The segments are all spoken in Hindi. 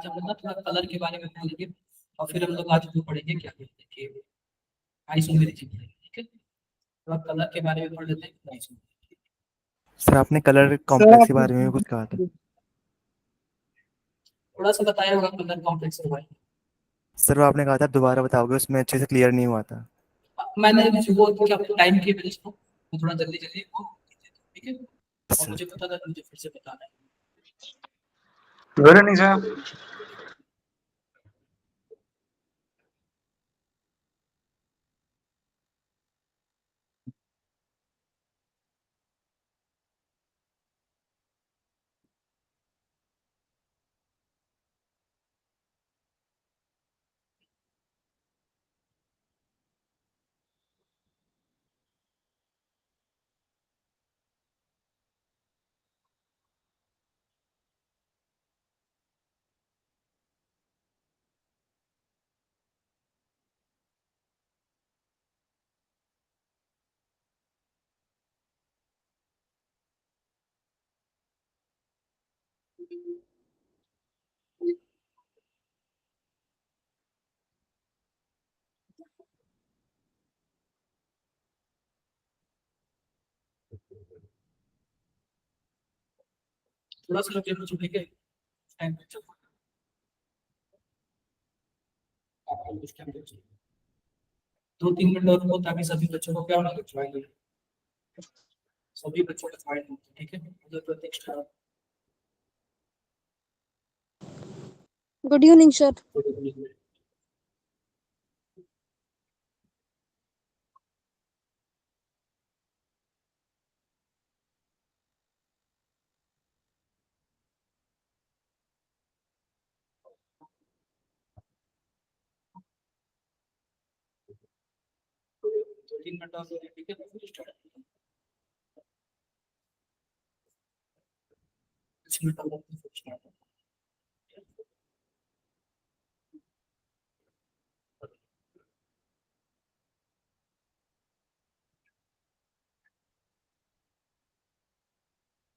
आज हम लोग ना थोड़ा कलर के बारे में पढ़ेंगे और फिर हम लोग आज वो पढ़ेंगे क्या कहते हैं कि आइसोमेरिज्म पढ़ेंगे, ठीक है। थोड़ा कलर के बारे में पढ़ लेते हैं आइसोमेरिज्म। सर आपने कलर सर कॉम्प्लेक्स के आपने बारे में भी कुछ कहा था। थोड़ा सा बताया होगा कलर कॉम्प्लेक्स के बारे सर वो आपने कहा था दोबारा बताओगे, उसमें अच्छे से क्लियर नहीं हुआ था। में। मैंने वो क्या टाइम की वजह से मैं थोड़ा जल्दी जल्दी वो ठीक है, और सर मुझे पता था मुझे फिर से बताना है। Good evening sir. थोड़ा सा रुकिए मुझे, ठीक है। टाइम पे चलो। आपको कुछ टाइम पे चाहिए। 2-3 मिनट और रुको ताकि सभी बच्चों को क्या होना ज्वाइन, सभी बच्चों को ज्वाइन हो, ठीक है। मतलब प्रतीक्षा गुड इवनिंग सर। दो तीन मिनट और रुकिए, ठीक है, फिर स्टार्ट। कुछ मिनट और फिर स्टार्ट।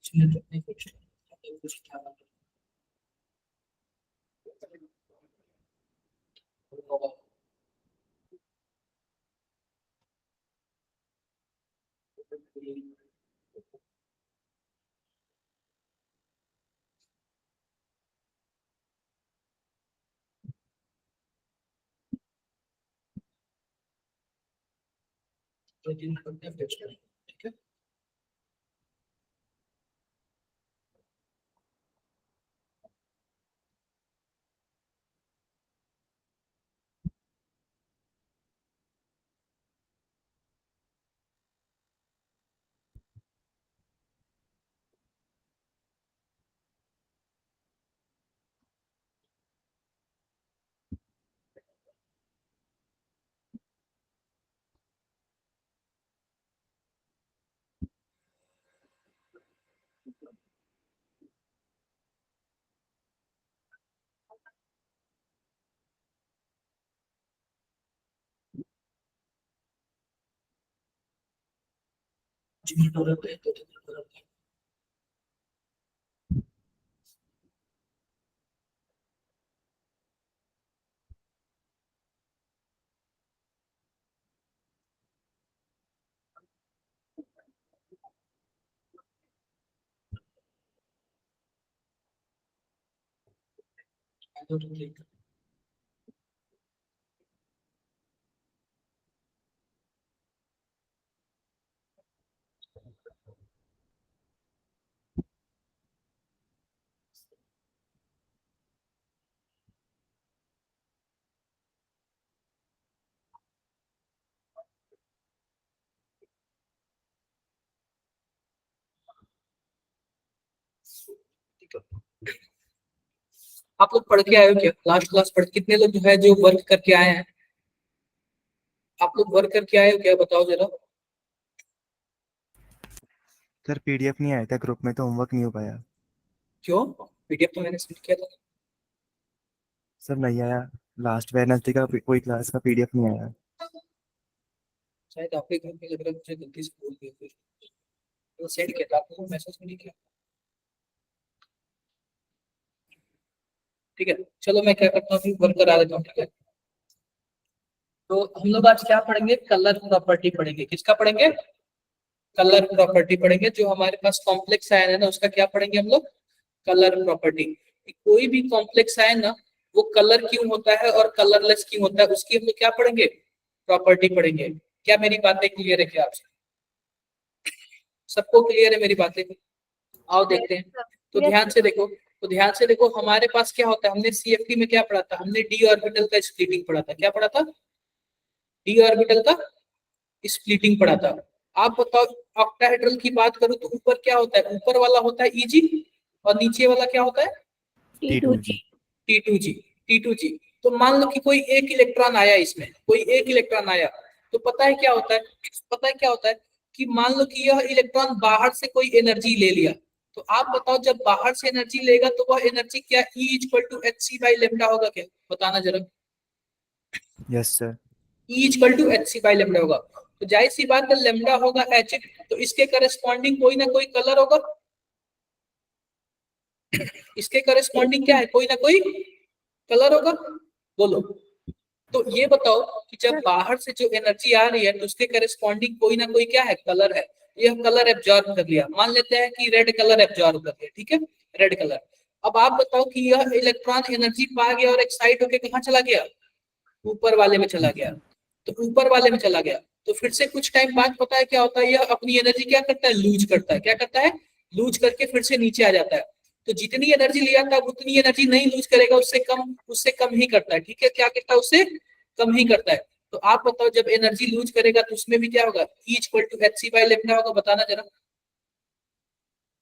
कुछ मिनट रुकिए, फिर स्टार्ट। कुछ क्या होगा। दो तीन मिनट रुकिए, फिर स्टार्ट, ठीक है। कुछ मिनट और रुकिए, 2-3 मिनट और रुकिए। ठीक है। ठीक है। आप लोग पढ़ के आए हो क्या? लास्ट क्लास पढ़ कितने लोग जो है जो वर्क करके आए हैं? आप लोग वर्क करके आए हो क्या, बताओ जरा। सर पीडीएफ नहीं आया था ग्रुप में, तो होमवर्क नहीं हो पाया। क्यों? पीडीएफ तो मैंने सेंड किया था। सर नहीं आया, लास्ट वेडनेसडे का कोई क्लास का पीडीएफ नहीं आया। शायद आपके ग्रुप में लग रहा है, मुझे गलती से बोल दिया फिर। तो सेंड किया था आपको, मैसेज में नहीं किया। ठीक है, चलो मैं क्या करता हूँ वर्क करा देता हूँ। ठीक है, तो हम लोग आज क्या पढ़ेंगे, कलर प्रॉपर्टी पढ़ेंगे। किसका पढ़ेंगे, कलर प्रॉपर्टी पढ़ेंगे। जो हमारे पास कॉम्प्लेक्स आयन है ना, उसका क्या पढ़ेंगे हम लोग, कलर प्रॉपर्टी। कोई भी कॉम्प्लेक्स आयन ना, वो कलर क्यों होता है और कलरलेस क्यों होता है, उसकी हम लोग क्या पढ़ेंगे, प्रॉपर्टी पढ़ेंगे। क्या मेरी बातें क्लियर है क्या आपसे, सबको क्लियर है मेरी बातें? आओ देखते हैं। तो ध्यान से देखो, तो ध्यान से देखो, हमारे पास क्या होता है, हमने सीएफटी में क्या पढ़ा था, हमने डी ऑर्बिटल का स्प्लिटिंग पढ़ा था। क्या पढ़ा था, डी ऑर्बिटल का स्प्लिटिंग पढ़ा था। आप बताओ, ऑक्टाहेड्रल की बात करूं तो ऊपर क्या होता है, ऊपर वाला होता है ईजी और नीचे वाला क्या होता है, T2G। T2G। T2G। तो मान लो कि कोई एक इलेक्ट्रॉन आया, इसमें कोई एक इलेक्ट्रॉन आया, तो पता है क्या होता है, पता है क्या होता है कि मान लो कि यह इलेक्ट्रॉन बाहर से कोई एनर्जी ले लिया। तो आप बताओ, जब बाहर से एनर्जी लेगा तो वह एनर्जी क्या E equal to hc by lambda होगा क्या, बताना जरा। Yes sir. E equal to hc by lambda होगा। तो जाहिर सी बात है, लेमडा होगा h, तो इसके करस्पॉन्डिंग कोई ना कोई कलर होगा। इसके करस्पॉन्डिंग क्या है, कोई ना कोई कलर होगा, बोलो। तो ये बताओ कि जब बाहर से जो एनर्जी आ रही है तो उसके करस्पॉन्डिंग कोई ना कोई क्या है, कलर है। यह कलर एब्जॉर्ब कर लिया, मान लेते हैं कि रेड कलर एब्जॉर्ब कर लिया, ठीक है, रेड कलर। अब आप बताओ कि यह इलेक्ट्रॉन एनर्जी पा गया और एक्साइट होकर कहाँ चला गया, ऊपर वाले में चला गया। तो ऊपर वाले में चला गया, तो फिर से कुछ टाइम बाद पता है क्या होता है, यह अपनी एनर्जी क्या करता है, लूज करता है। क्या करता है, लूज करके फिर से नीचे आ जाता है। तो जितनी एनर्जी लिया था उतनी एनर्जी नहीं लूज करेगा, उससे कम ही करता है। ठीक है, क्या करता है, उससे कम ही करता है। तो आप बताओ, जब एनर्जी लूज करेगा तो उसमें भी क्या होगा, E equal to hc by lambda होगा, बताना जरा।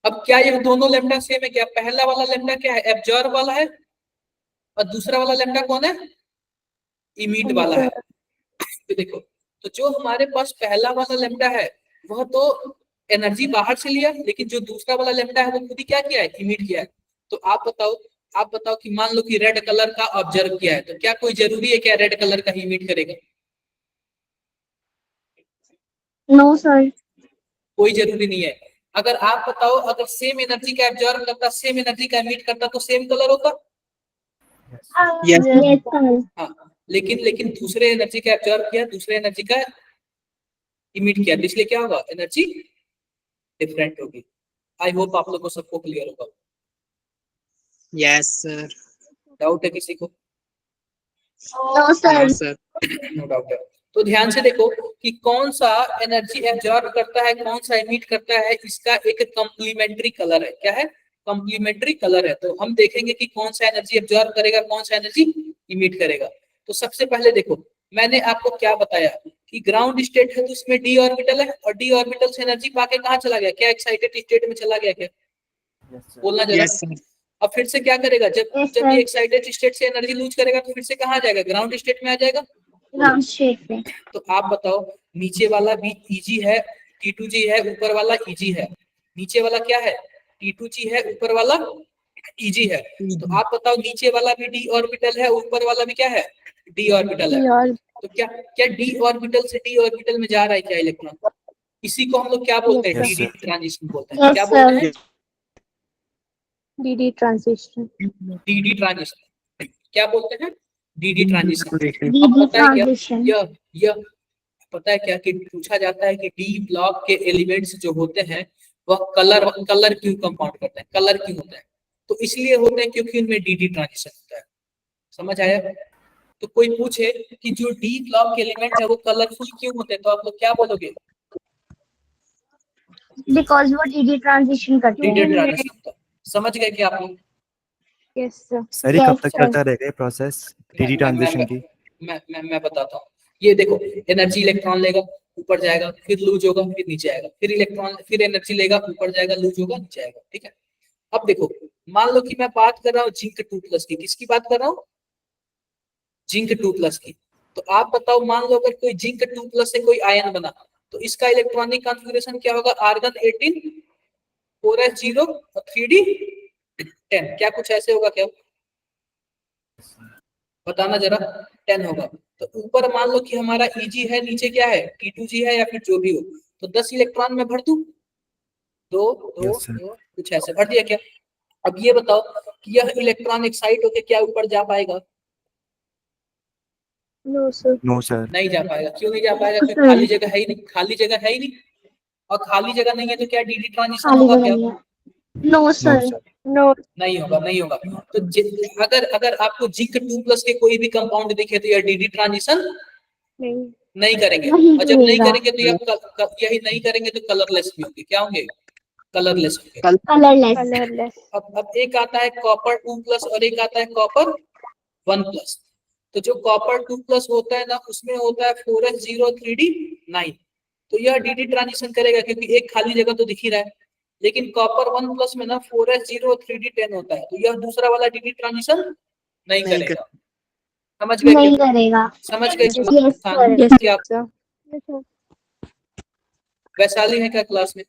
अब क्या ये दोनों लेमडा सेम है क्या, पहला वाला लेमडा क्या है, एब्जॉर्ब वाला है, और दूसरा वाला लेमडा कौन है, इमिट वाला है। तो देखो, तो जो हमारे पास पहला वाला लेमडा है वह तो एनर्जी बाहर से लिया, लेकिन जो दूसरा वाला लेमडा है वो खुद ही क्या किया है, इमिट किया है। तो आप बताओ, आप बताओ कि मान लो कि रेड कलर का ऑब्जर्व किया है, तो क्या कोई जरूरी है क्या रेड कलर का ही इमिट करेगा, नो सर। कोई जरूरी नहीं है। अगर आप बताओ, अगर सेम एनर्जी का एब्जॉर्ब करता, सेम एनर्जी का इमिट करता, तो सेम कलर होता। Yes sir. हाँ, लेकिन लेकिन दूसरे एनर्जी का एब्जॉर्ब किया, दूसरे एनर्जी का इमिट किया, तो इसलिए क्या होगा, एनर्जी डिफरेंट होगी। आई होप आप लोगों को सबको क्लियर होगा। Yes sir. डाउट है किसी को? No sir. Sir. No doubt है। तो ध्यान से देखो कि कौन सा एनर्जी एब्जॉर्ब करता है, कौन सा इमिट करता है, इसका एक कंप्लीमेंट्री कलर है। क्या है, कंप्लीमेंट्री कलर है। तो हम देखेंगे कि कौन सा एनर्जी एब्जॉर्ब करेगा, कौन सा एनर्जी इमिट करेगा। तो सबसे पहले देखो, मैंने आपको क्या बताया कि ग्राउंड स्टेट है तो उसमें डी ऑर्बिटल है, और डी ऑर्बिटल से एनर्जी पाके कहाँ चला गया, क्या एक्साइटेड स्टेट में चला गया क्या, बोलना जरा। Yes sir. अब फिर से क्या करेगा, जब Yes, जब ये sir. एक्साइटेड स्टेट से एनर्जी लूज करेगा तो फिर से कहाँ आ जाएगा, ग्राउंड स्टेट में आ जाएगा। ग्राउंड स्टेट में। तो आप बताओ, नीचे वाला भी Eg है, T2G है, ऊपर वाला Eg है। नीचे वाला क्या है, T2G है, ऊपर वाला Eg है। तो आप बताओ, नीचे वाला भी d ऑर्बिटल है, ऊपर वाला भी क्या है, d ऑर्बिटल है। और तो क्या क्या d ऑर्बिटल से d ऑर्बिटल में जा रहा है क्या इलेक्ट्रॉन, इसी को हम लोग क्या बोलते हैं, Yes, डी sir. ट्रांजिशन बोलते हैं। क्या यस बोलते सर। हैं, डीडी ट्रांजिशन। D transition. क्या बोलते हैं, डी ट्रांजिशन। अब डीडी पता है क्या, ट्रांजिशन। यह पता है क्या कि पूछा जाता है कि डी ब्लॉक के एलिमेंट्स जो होते हैं वह कलर कलर क्यों कंपाउंड करते हैं, कलर क्यों होता है, तो इसलिए होते हैं क्योंकि उनमें डी ट्रांजिशन होता है। समझ आया? तो कोई पूछे कि जो डी ब्लॉक के एलिमेंट है वो कलरफुल क्यों होते हैं, तो आप लोग क्या बोलोगे, बिकॉज वो डीडी ट्रांजिशन करते डी हैं। ट्रांजिशन होता है। समझ गए क्या आप लोग? Yes sir. सर ये कब तक चलता रहेगा ये प्रोसेस डीडी ट्रांजिशन की? मैं बताता हूँ। ये देखो, एनर्जी इलेक्ट्रॉन लेगा, ऊपर जाएगा, फिर लूज होगा, फिर नीचे आएगा, फिर इलेक्ट्रॉन, फिर एनर्जी लेगा, ऊपर जाएगा, लूज होगा, नीचे आएगा। ठीक है, अब देखो, मान लो कि मैं बात कर रहा हूँ जिंक 2+ की, किसकी बात कर रहा हूँ, जिंक 2+ की। तो आप बताओ, मान लो अगर कोई जिंक 2+ से कोई आयन बना, तो इसका इलेक्ट्रॉनिक कॉन्फ़िगरेशन क्या होगा, आर्गन 18, 4s0 और 3d10। क्या कुछ ऐसे होगा क्या, बताना जरा। 10 होगा। तो ऊपर मान लो कि हमारा Eg है, नीचे क्या है, T2G है, या फिर जो भी हो। तो 10 इलेक्ट्रॉन में भर दूं, दो दो Yes, sir. दो, कुछ ऐसे भर दिया क्या। अब ये बताओ कि यह इलेक्ट्रॉन एक्साइट होकर क्या ऊपर जा पाएगा? No, sir. No sir. नहीं जा पाएगा। क्यों नहीं जा पाएगा? क्योंकि खाली जगह है ही नहीं, खाली जगह है ही नहीं। और खाली जगह नहीं है तो क्या डी ट्रांजिशन खाली होगा जगह क्या? नहीं है। No, no sir. Sir. No. नहीं होगा, नहीं होगा। तो अगर अगर आपको जिंक 2+ के कोई भी कंपाउंड दिखे तो यह डी ट्रांजिशन नहीं नहीं करेंगे। नहीं और जब नहीं करेगा। करेंगे तो यही नहीं करेंगे तो कलरलेस भी होंगे। क्या होंगे? कलरलेस होंगे। Colorless. Colorless. अब एक आता है कॉपर 2+ और एक आता है कॉपर 1+। तो जो कॉपर 2+ होता है ना, उसमें होता है 4s0 3d9। तो यह डी ट्रांजिशन करेगा क्योंकि एक खाली जगह तो दिख ही रहा है। लेकिन कॉपर 1+ में ना 4s0 3d10 होता है, तो यह दूसरा वाला डी ट्रांजिशन नहीं नहीं करेगा। समझ गए नहीं क्या? करेगा। समझ गए Yes, sir. कि आप Sir. Yes, sir. वैशाली है क्या क्लास में?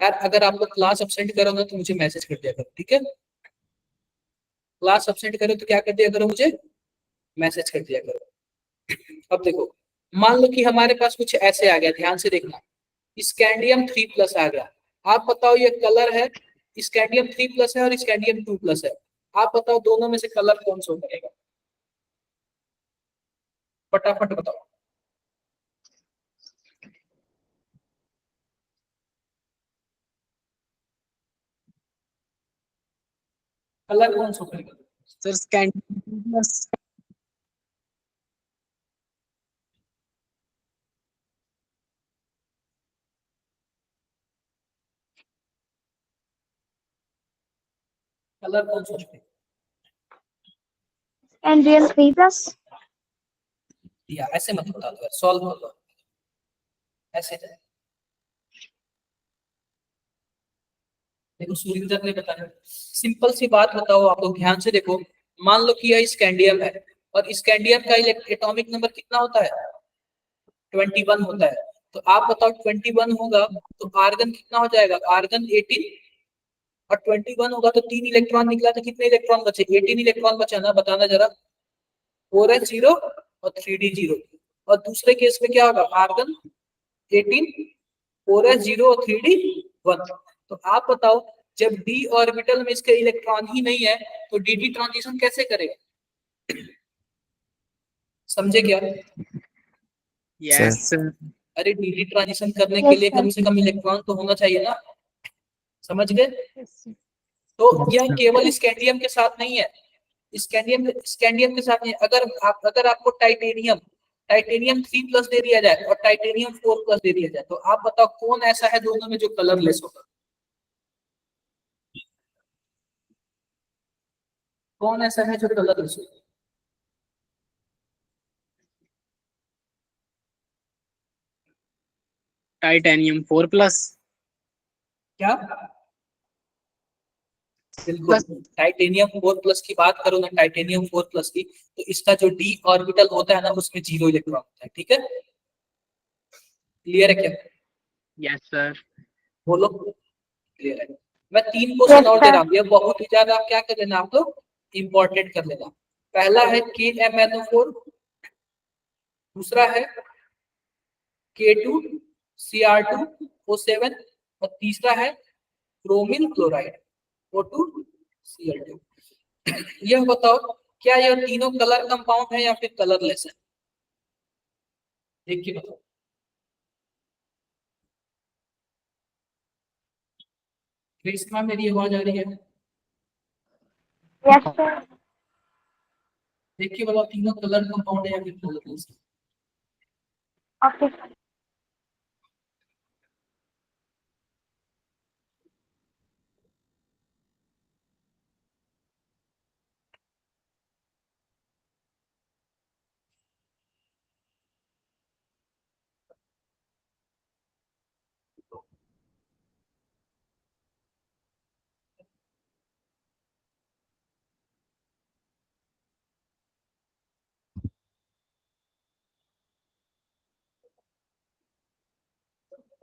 यार अगर आपको क्लास अपसेंट करोगे तो मुझे मैसेज कर दिया करो, ठीक है? क्लास अपसेंट करो तो क्या कर दिया करो, मुझे मैसेज कर दिया करो। अब देखो, मान लो कि हमारे पास कुछ ऐसे आ गया, ध्यान से देखना। स्कैंडियम 3+ आ गया। आप बताओ ये कलर है, स्कैंडियम 3+ है और स्कैंडियम 2+ है। आप बताओ दोनों में से कलर कौन सा बनेगा? फटाफट बताओ। कलर कौन सा बनेगा? Sir scandium plus. कलर कौन सा बनेगा? And real 3+. या ऐसे मत बता दो, सॉल्व कर दो ऐसे। देखो सुरिंदर ने बताया, सिंपल सी बात बताओ आप लोग, ध्यान से देखो। मान लो कि यह स्कैंडियम है और स्कैंडियम का एटॉमिक नंबर कितना होता है? 21 होता है। तो आप बताओ 21 होगा तो आर्गन कितना हो जाएगा? आर्गन 18। और 21 होगा तो 3 इलेक्ट्रॉन निकला तो कितने इलेक्ट्रॉन बचे? 18 इलेक्ट्रॉन बचा ना, बताना जरा। 4s0 और 3d0। और दूसरे केस में क्या होगा? आर्गन 18, 4s0 और 3d1। तो आप बताओ जब d ऑर्बिटल में इसके इलेक्ट्रॉन ही नहीं है तो डी ट्रांजिशन कैसे करेगा? समझे क्या? Yes sir. अरे डी ट्रांजिशन करने के Yes, लिए sir. कम से कम इलेक्ट्रॉन तो होना चाहिए ना। समझ गए? Yes, sir. तो यह केवल स्कैंडियम के साथ नहीं है। स्कैंडियम के साथ नहीं, अगर आपको टाइटेनियम टाइटेनियम 3+ दे दिया जाए और टाइटेनियम 4+ दे दिया जाए तो आप बताओ कौन ऐसा है दोनों में जो कलरलेस होगा? कौन ऐसा है जो कलरलेस होगा? टाइटेनियम 4+। क्या? बिल्कुल, टाइटेनियम 4+ की बात करो ना, टाइटेनियम 4+ की, तो इसका जो d ऑर्बिटल होता है ना उसमें 0 इलेक्ट्रॉन होता है। ठीक है, क्लियर है क्या? Yes sir. बोलो क्लियर है। मैं 3 क्वेश्चन Yes, और दे रहा sir. हूँ, ये बहुत ही ज्यादा आप क्या कर लेना, आप लोग इंपॉर्टेंट कर लेना। पहला है KMnO4, दूसरा है K2Cr2O7 और तीसरा है क्रोमिल क्लोराइड O2Cl2। यह बताओ क्या यह तीनों कलर कंपाउंड है या फिर कलरलेस है? देख के बताओ। कृष्णा मेरी आवाज आ रही है? Yes, sir. देख के बताओ तीनों कलर कंपाउंड है या फिर कलरलेस है? Okay.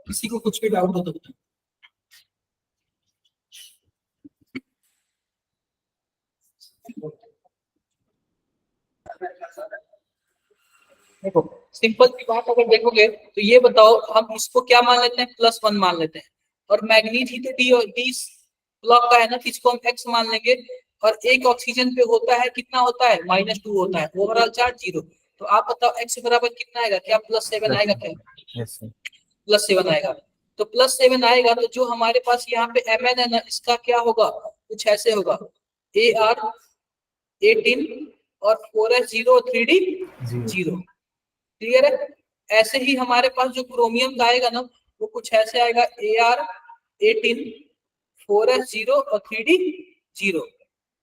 किसी को कुछ भी डाउट हो तो बताओ। देखो सिंपल सी बात अगर देखोगे तो ये बताओ, हम इसको क्या मान लेते हैं? +1 मान लेते हैं। और मैग्नीज ही तो डी और डी ब्लॉक का है ना, तो इसको हम एक्स मान लेंगे। और एक ऑक्सीजन पे होता है कितना होता है, -2 होता है, ओवरऑल चार्ज 0। तो आप बताओ एक्स बराबर कितना आएगा, क्या +7 आएगा क्या? Yes sir. +7 आएगा। तो +7 आएगा तो जो हमारे पास यहाँ पे Mn है ना, इसका क्या होगा, कुछ ऐसे होगा, Ar 18 और 4s0 और 3d 0। क्लियर है? ऐसे ही हमारे पास जो क्रोमियम का आएगा ना, वो कुछ ऐसे आएगा, Ar 18 4s0 और 3d 0।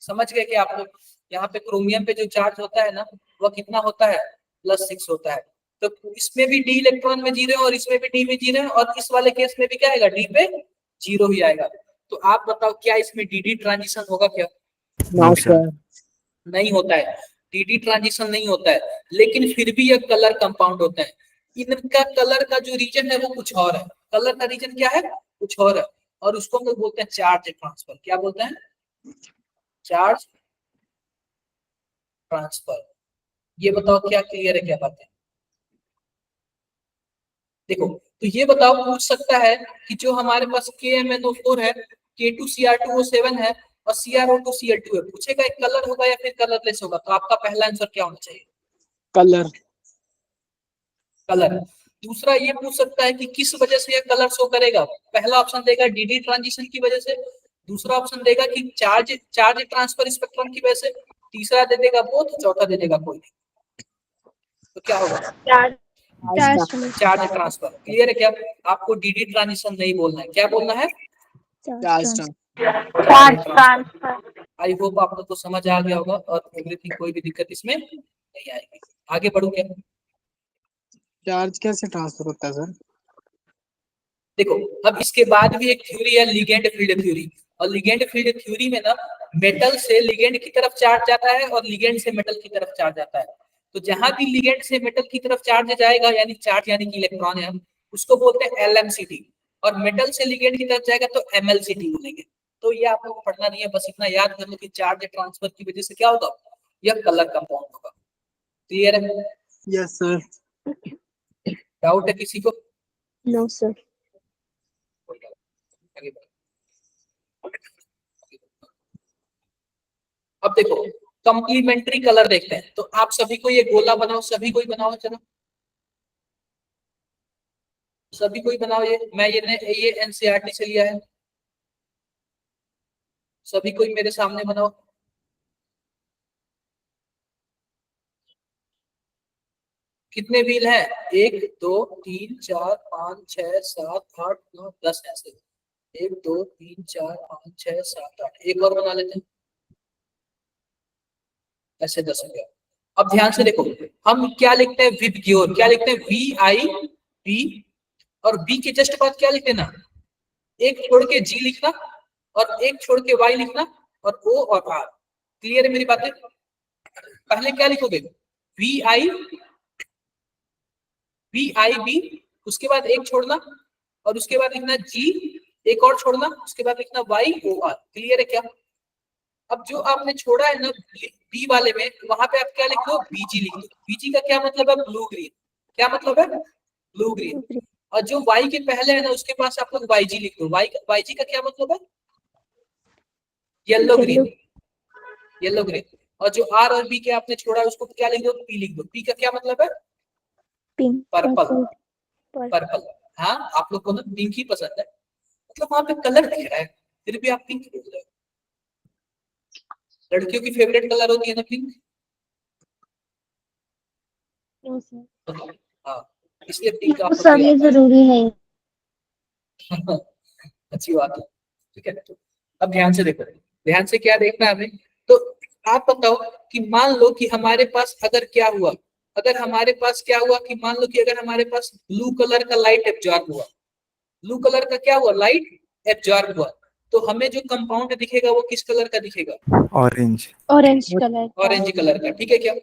समझ गए कि आप लोग? यहाँ पे क्रोमियम पे जो चार्ज होता है ना, वह कितना होता है, +6 होता है। तो इसमें भी डी इलेक्ट्रॉन में 0 और इसमें भी डी में 0 है, और इस वाले केस में भी क्या आएगा, डी पे 0 ही आएगा। तो आप बताओ क्या इसमें डी ट्रांजिशन होगा क्या? No sir. नहीं होता है, डी ट्रांजिशन नहीं होता है, लेकिन फिर भी ये कलर कंपाउंड होते हैं। इनका कलर का जो रीजन है वो कुछ और है, कलर का रीजन क्या है, कुछ और है, और उसको हम लोग बोलते हैं चार्ज ट्रांसफर। क्या बोलते हैं? Charge transfer. ये बताओ क्या क्लियर है, क्या बात है? देखो, तो ये बताओ, पूछ सकता है कि जो हमारे पास KMnO4 है, K2Cr2O7 है और CrO2Cl2 है, पूछेगा एक कलर होगा या फिर कलरलेस होगा, तो आपका पहला आंसर क्या होना चाहिए? कलर। कलर। दूसरा ये पूछ सकता है कि किस वजह से ये कलर शो करेगा, पहला ऑप्शन देगा डी ट्रांजिशन की वजह से, दूसरा ऑप्शन देगा कि चार्ज ट्रांसफर स्पेक्ट्रम की वजह से, तीसरा दे देगा बोथ, चौथा दे देगा कोई नहीं। तो क्या होगा? Charge transfer. क्लियर है क्या? आपको डी ट्रांजिशन नहीं बोलना है, क्या बोलना है? Charge transfer. आई होप आप लोग को समझ आ गया होगा और एवरीथिंग, कोई भी दिक्कत इसमें नहीं आएगी। आगे बढ़ू क्या? चार्ज कैसे ट्रांसफर होता है सर? देखो, अब इसके बाद भी एक थ्योरी है, लिगेंड फील्ड थ्योरी। और लिगेंड फील्ड थ्योरी में ना, मेटल से लिगेंड की तरफ चार्ज जाता है और लिगेंड से मेटल की तरफ चार्ज जाता है। तो जहां भी लिगेंड से मेटल की तरफ चार्ज जाएगा, यानी चार्ज यानी कि इलेक्ट्रॉन है, उसको बोलते हैं LMCT। और मेटल से लिगेंड की तरफ जाएगा तो MLCT बोलेंगे। तो ये आप लोगों को पढ़ना नहीं है, बस इतना याद कर लो कि चार्ज ट्रांसफर की वजह से क्या होगा, यह कलर कंपाउंड होगा। क्लियर है? Yes sir. डाउट है किसी को? No sir. अब देखो, कंप्लीमेंट्री कलर देखते हैं। तो आप सभी को ये गोला बनाओ, सभी कोई बनाओ, चलो सभी कोई बनाओ। ये मैं ये NCERT से लिया है, सभी कोई मेरे सामने बनाओ। कितने व्हील हैं? 1 2 3 4 5 6 7 8 9 10 ऐसे। 1 2 3 4 5 6 7 8। एक और बना लेते हैं, ऐसे 10 हो गया। अब ध्यान से देखो, हम क्या लिखते हैं, विबग्योर। क्या लिखते हैं? VIB, और बी के जस्ट बाद क्या लिख देना, एक छोड़ के G लिखना, और एक छोड़ के Y लिखना, और O और R। क्लियर है मेरी बातें? पहले क्या लिखोगे, VIB, उसके बाद एक छोड़ना, और उसके बाद लिखना G, एक और छोड़ना, उसके बाद लिखना YOR। क्लियर है क्या? अब जो आपने छोड़ा है ना बी वाले में, वहां पे आप क्या लिख दो, BG लिख दो। BG का क्या मतलब है, ब्लू ग्रीन। क्या मतलब है, ब्लू ग्रीन। और जो Y के पहले है ना, उसके पास आप लोग YG लिख दो। YG का क्या मतलब है, येलो ग्रीन, येलो ग्रीन। और जो R और B के आपने छोड़ा है, उसको क्या लिख दो, P लिख दो। P का क्या मतलब है, पिंक। पर्पल। पर्पल। हाँ, आप लोग को ना पिंक ही पसंद है, मतलब वहां पे कलर दिख रहा है, फिर भी आप पिंक बोल रहे हो। लड़कियों की फेवरेट कलर होती है ना पिंक। No sir. हाँ, इसलिए पिंक आप सर ये जरूरी नहीं। अच्छी बात है, ठीक है। अब ध्यान से देखो, ध्यान से क्या देखना है हमें। तो आप बताओ कि मान लो कि हमारे पास अगर क्या हुआ, अगर हमारे पास क्या हुआ कि मान लो कि अगर हमारे पास ब्लू कलर का लाइट एब्जॉर्ब हुआ, ब्लू कलर का क्या हुआ, लाइट एब्जॉर्ब हुआ, तो हमें जो कंपाउंड दिखेगा वो किस कलर का दिखेगा, orange. Orange colour. Orange colour का। ठीक है क्या?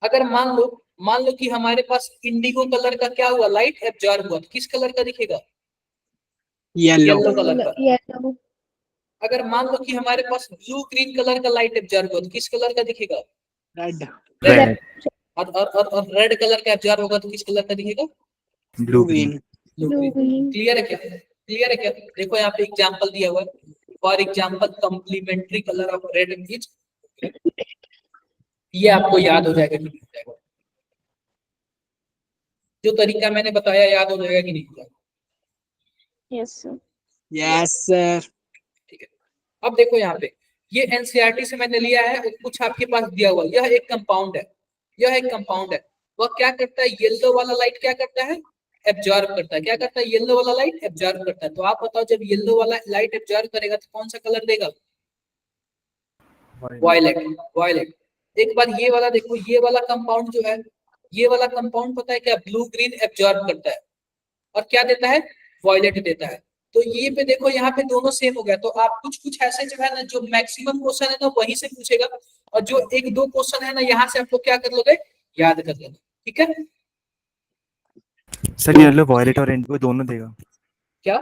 अगर मान लो कि हमारे पास इंडिगो कलर का क्या हुआ, लाइट एब्जॉर्ब हुआ, तो किस कलर का दिखेगा, येलो। येलो कलर का। येलो। अगर मान लो कि हमारे पास ब्लू ग्रीन कलर का लाइट एब्जॉर्ब हुआ, तो किस कलर का दिखेगा, रेड। रेड। और रेड कलर का एब्जॉर्ब होगा तो किस कलर का दिखेगा, blue green. Blue green. Clear है क्या? क्लियर है क्या? देखो यहाँ पे एग्जांपल दिया हुआ है, for example complementary colour of red is, ये आपको याद हो जाएगा कि नहीं हो जाएगा? जो तरीका मैंने बताया याद हो जाएगा कि नहीं हो जाएगा? Yes, sir. Yes sir. ठीक है। अब देखो यहाँ पे ये एनसीईआरटी से मैंने लिया है और कुछ आपके पास दिया हुआ, यह एक कंपाउंड है, यह एक कंपाउंड है। वह क्या करता है, येलो वाला लाइट क्या करता है, एब्जॉर्ब करता है। क्या करता है, येलो वाला लाइट एब्जॉर्ब करता है। तो आप बताओ जब येलो वाला लाइट एब्जॉर्ब करेगा तो कौन सा कलर देगा, वायलेट, वायलेट। एक बार ये वाला देखो, ये वाला कंपाउंड जो है, ये वाला कंपाउंड पता है क्या, ब्लू ग्रीन एब्जॉर्ब करता है और क्या देता है, वायलेट देता है। तो ये पे देखो यहाँ पे दोनों सेम हो गया। तो आप कुछ कुछ ऐसे जो है ना, जो मैक्सिमम क्वेश्चन है ना वहीं से पूछेगा, और जो एक दो क्वेश्चन है ना यहाँ से आपको क्या कर लोगे, याद कर लेना। ठीक है, सर येलो वॉयलेट और इंडिगो दोनों देगा? क्या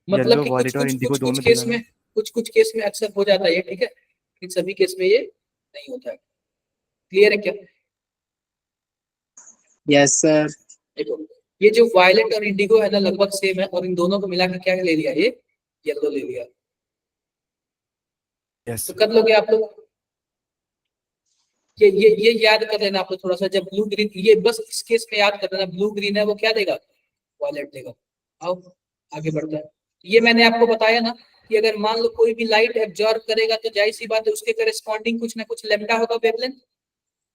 मतलब येलो कि कुछ वॉयलेट और कुछ इंडिगो कुछ कुछ दोनों केस देगा में, ना? कुछ केस में अक्सर हो जाता है ये। ठीक है, इन सभी केस में ये नहीं होता है। क्लियर है क्या? Yes sir. देखो ये जो वायलेट और इंडिगो है ना लगभग सेम है, और इन दोनों को मिलाकर क्या ले लिया, ये येलो ले लिया। यस तो कर लोगे आप लोग, ये याद कर लेना आप लोग थोड़ा सा। जब ब्लू ग्रीन, ये बस इस केस में याद कर लेना, ब्लू ग्रीन है वो क्या देगा, वायलेट देगा। आओ आगे बढ़ते हैं। ये मैंने आपको बताया ना कि अगर मान लो कोई भी लाइट एब्जॉर्ब करेगा तो जाहिर सी बात है उसके करस्पॉन्डिंग कुछ ना कुछ लेम्डा होगा, वेवलेंथ।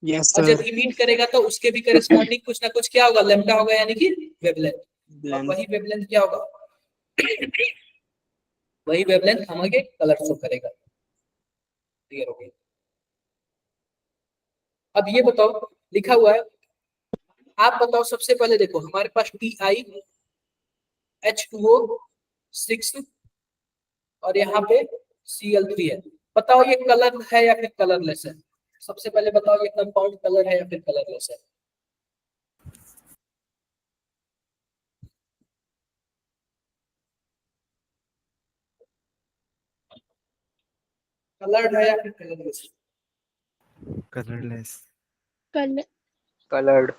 यस और जब सर। इमिट करेगा तो उसके भी करस्पॉन्डिंग कुछ ना कुछ क्या होगा, लेम्डा होगा, यानी कि वेवलेंथ। और वही वेवलेंथ क्या होगा, वही वेवलेंथ हमारे कलर शो करेगा। क्लियर हो गया? अब ये बताओ, लिखा हुआ है, आप बताओ सबसे पहले देखो हमारे पास TiH2O6 और यहाँ पे Cl3 है। बताओ ये कलर है या फिर कलरलेस है? सबसे पहले बताओ ये कंपाउंड कलर है या फिर कलरलेस है? कलर्ड है या फिर colourless? Colourless. Color, coloured.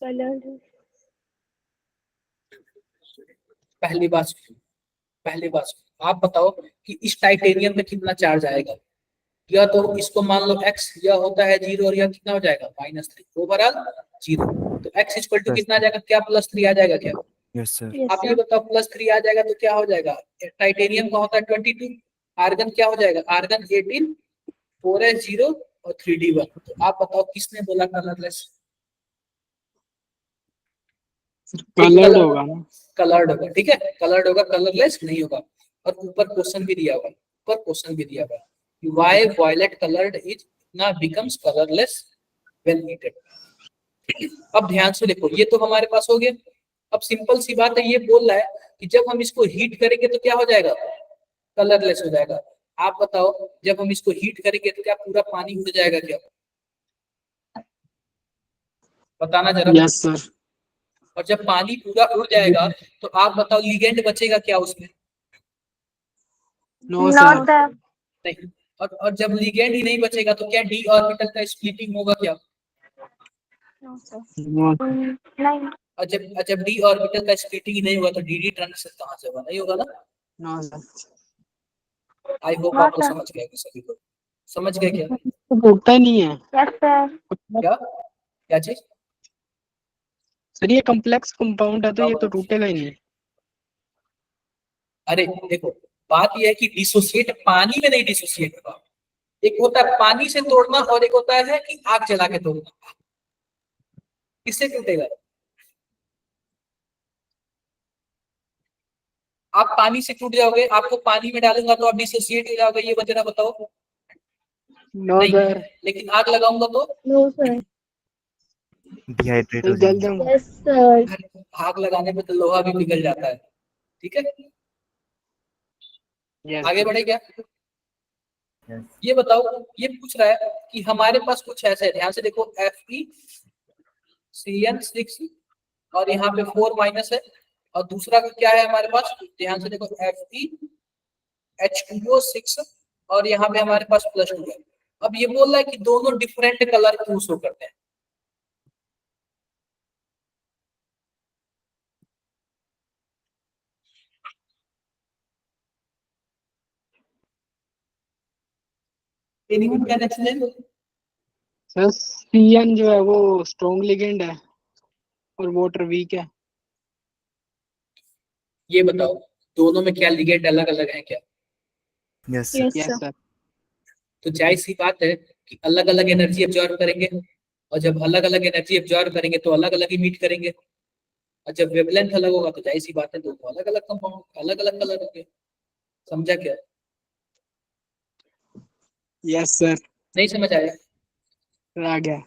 colored. पहली बात, पहली बात आप बताओ कि इस टाइटेनियम में कितना चार्ज आएगा। या तो इसको मान लो x, यह होता है 0 और यह कितना हो जाएगा, -3, ओवरऑल 0। तो x इक्वल टू कितना आ जाएगा, क्या +3 आ जाएगा क्या? Yes sir. Yes, आप ये sir. बताओ +3 आ जाएगा तो क्या हो जाएगा, टाइटेनियम का होता है 22, आर्गन क्या हो जाएगा, आर्गन 18, 4s0 और 3d1। तो आप बताओ किसने बोला कलरलेस? कलर्ड होगा ना। कलर्ड होगा, ठीक है, कलर्ड होगा, कलरलेस नहीं होगा। और ऊपर क्वेश्चन भी दिया हुआ है, ऊपर क्वेश्चन भी दिया हुआ है, व्हाई वायलेट कलर्ड इज ना बिकम्स कलरलेस व्हेन हीटेड। अब ध्यान से देखो, ये तो हमारे पास हो गया। अब सिंपल सी बात है, ये बोल रहा है कि जब हम इसको हीट करेंगे तो क्या हो जाएगा, कलरलेस हो जाएगा। आप बताओ जब हम इसको हीट करेंगे तो क्या पूरा पानी उड़ जाएगा क्या, बताना जरा। Yes sir. और जब पानी पूरा उड़ जाएगा तो आप बताओ लिगेंड बचेगा क्या उसमें, नो सर। Not the. नहीं। और जब लिगेंड ही नहीं बचेगा तो क्या डी ऑर्बिटल का स्प्लिटिंग होगा क्या? No, sir. नो। Nine. और जब डी ऑर्बिटल का स्प्लिटिंग ही नहीं हुआ तो डी ट्रांजिशन कहाँ से होगा, नहीं होगा ना। No sir. I hope Not आपको the. समझ गए, सभी को समझ गए क्या? तो टूटता ही नहीं है Yes, sir. क्या क्या चीज? सर, ये कॉम्प्लेक्स कंपाउंड है तो ये तो टूटेगा ही नहीं। अरे देखो बात यह है कि डिसोसिएट पानी में नहीं डिसोसिएट होगा। एक होता है पानी से तोड़ना और एक होता है कि आग जला के तोड़ना। किससे टूटेगा? आप पानी से टूट जाओगे, आपको पानी में डालूंगा तो आप डिसोसिएट हो जाओगे, ये वजह बताओ। नो नहीं, सर। लेकिन आग लगाऊंगा तो No, sir. डिहाइड्रेट हो जल जाएंगे। जाऊंगा। Yes, sir. आग लगाने पे तो लोहा भी पिघल जाता है। ठीक है, यस आगे बढ़े क्या? यस ये बताओ, ये पूछ रहा है कि हमारे पास कुछ ऐसा है, ध्यान से देखो, FeCN6 और यहाँ पे 4 माइनस है, और दूसरा क्या है हमारे पास, ध्यान से देखो, FeH2O6 और यहाँ पे हमारे पास +2 है। अब ये बोल रहा है कि दोनों डिफरेंट कलर क्यों शो करते हैं। Anyone can explain? Sir CN जो है वो स्ट्रॉन्ग लिगेंड है और वाटर वीक है। ये बताओ दोनों में क्या लिगेंड अलग अलग है क्या? Yes sir. Yes, yes sir. Sir. तो जाहिर सी बात है कि अलग अलग एनर्जी एब्जॉर्ब करेंगे, और जब अलग अलग एनर्जी एब्जॉर्ब करेंगे तो अलग अलग ही मीट करेंगे, और जब वेवलेंथ अलग होगा तो जाहिर सी बात है दोनों अलग अलग कंपाउंड अलग अलग कलर होंगे। समझा क्या? Yes sir. नहीं समझ आया? आ गया।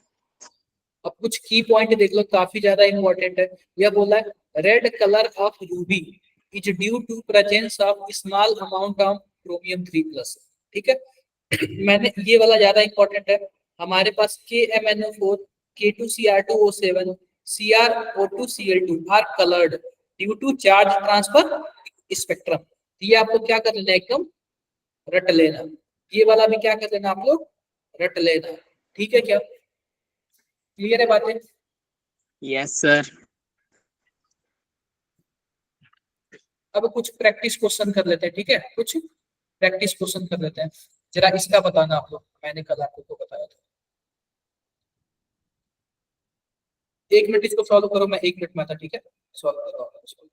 अब कुछ की पॉइंट देख लो, काफी ज्यादा इंपॉर्टेंट है। यह बोला है red colour of ruby is due to presence of small amount of chromium 3+। ठीक है। मैंने ये वाला ज्यादा इंपॉर्टेंट है। हमारे पास KMnO4, K2Cr2O7, CrO2Cl2 are coloured due to charge transfer spectrum. ये आपको क्या कर लेना, एकदम रट लेना। ये वाला भी क्या कर लेना आप लोग, रट लेना। ठीक है क्या? क्लियर है बातें? Yes sir. अब कुछ प्रैक्टिस क्वेश्चन कर लेते हैं, ठीक है? कुछ प्रैक्टिस क्वेश्चन कर लेते हैं। जरा इसका बताना आप लोग, मैंने कल आपको बताया था। 1 मिनट इसको सॉल्व करो, मैं 1 मिनट में था, ठीक है? सॉल्व करो इसको।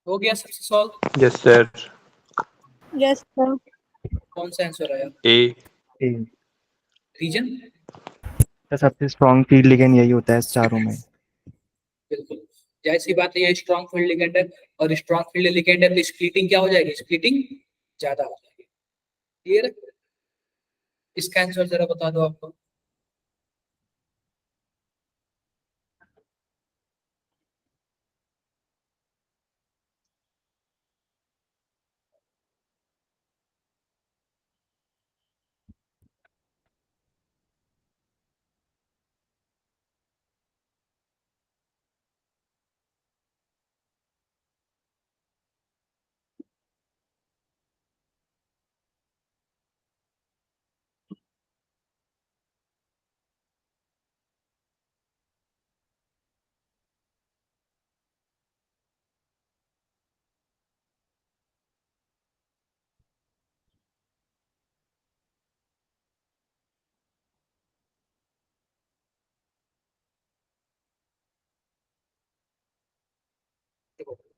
हो गया सबसे solve? Yes sir. Yes, sir. कौन सा आंसर आया? ए। रीजन? तो सबसे स्ट्रॉन्ग फील्ड लिगेंड यही होता है इस चारों में। बिल्कुल जाहिर सी बात है, ये स्ट्रॉन्ग फील्ड लिगेंड है, और स्ट्रॉन्ग फील्ड लिगेंड है तो स्प्लिटिंग क्या हो जाएगी, स्प्लिटिंग ज्यादा हो जाएगी। क्लियर? इसका आंसर जरा बता दो आपको।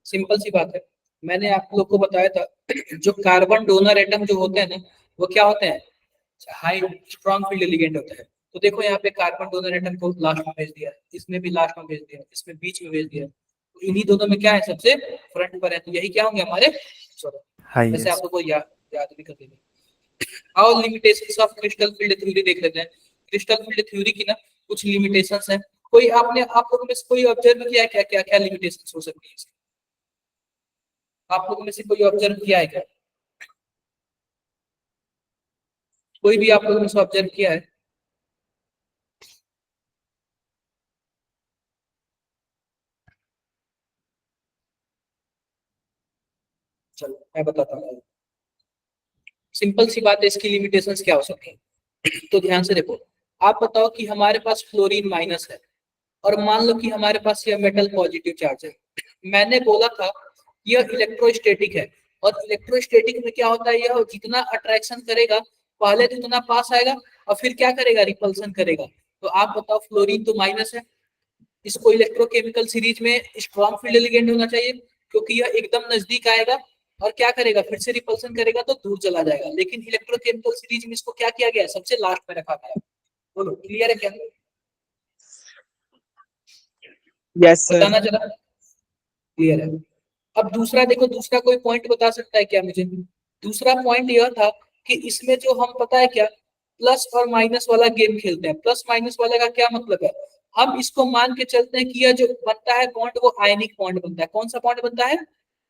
सिंपल सी बात है, मैंने आप लोग को बताया था जो कार्बन डोनर एटम जो होते हैं ना, वो क्या होते हैं, हाई स्ट्रॉन्ग फील्ड लिगेंड होता है। तो देखो यहाँ पे कार्बन डोनर एटम को लास्ट में भेज दिया, इसमें भी लास्ट में भेज दिया, इसमें बीच में भेज दिया, तो इन्हीं दोनों में क्या है, सबसे फ्रंट पर है। तो यही क्या होंगे हमारे, चलो वैसे आप हाईएस्ट। लोग को याद भी कर देंगे। और limitations of crystal field theory देख लेते हैं। क्रिस्टल फील्ड थ्योरी की ना कुछ लिमिटेशंस हैं। कोई आपने आप लोगों में से कोई ऑब्जर्व किया है क्या, क्या क्या लिमिटेशंस हो सकती है इसकी? आप लोगों में से कोई ऑब्जर्व किया है क्या? कोई भी आप लोगों ने ऑब्जर्व किया है? मैं बताता हूँ, सिंपल सी बात है, इसकी लिमिटेशंस क्या हो सकती है। तो ध्यान से देखो, आप बताओ कि हमारे पास फ्लोरीन माइनस है और मान लो कि हमारे पास यह मेटल पॉजिटिव चार्ज है। मैंने बोला था यह इलेक्ट्रोस्टैटिक है, और इलेक्ट्रोस्टैटिक में क्या होता है, यह जितना अट्रैक्शन करेगा पहले तो उतना पास आएगा और फिर क्या करेगा, रिपल्सन करेगा। तो आप बताओ फ्लोरीन तो माइनस है, इसको इलेक्ट्रोकेमिकल सीरीज में स्ट्रॉन्ग फील्ड लिगेंड होना चाहिए, क्योंकि यह एकदम नजदीक आएगा और क्या करेगा, फिर से रिपल्सन करेगा तो दूर चला जाएगा। लेकिन इलेक्ट्रोकेमिकल सीरीज में इसको क्या किया गया है, सबसे लास्ट में रखा गया है। बोलो क्लियर है क्या, यस सर। बताना जरा, क्लियर है। अब दूसरा देखो, दूसरा कोई पॉइंट बता सकता है क्या मुझे। दूसरा पॉइंट यह था कि इसमें जो हम पता है क्या, प्लस और माइनस वाला गेम खेलते हैं। प्लस माइनस वाले का क्या मतलब है, हम इसको मान के चलते हैं कि यह जो बनता है बॉन्ड वो आयनिक बॉन्ड बनता है। कौन सा बॉन्ड बनता है,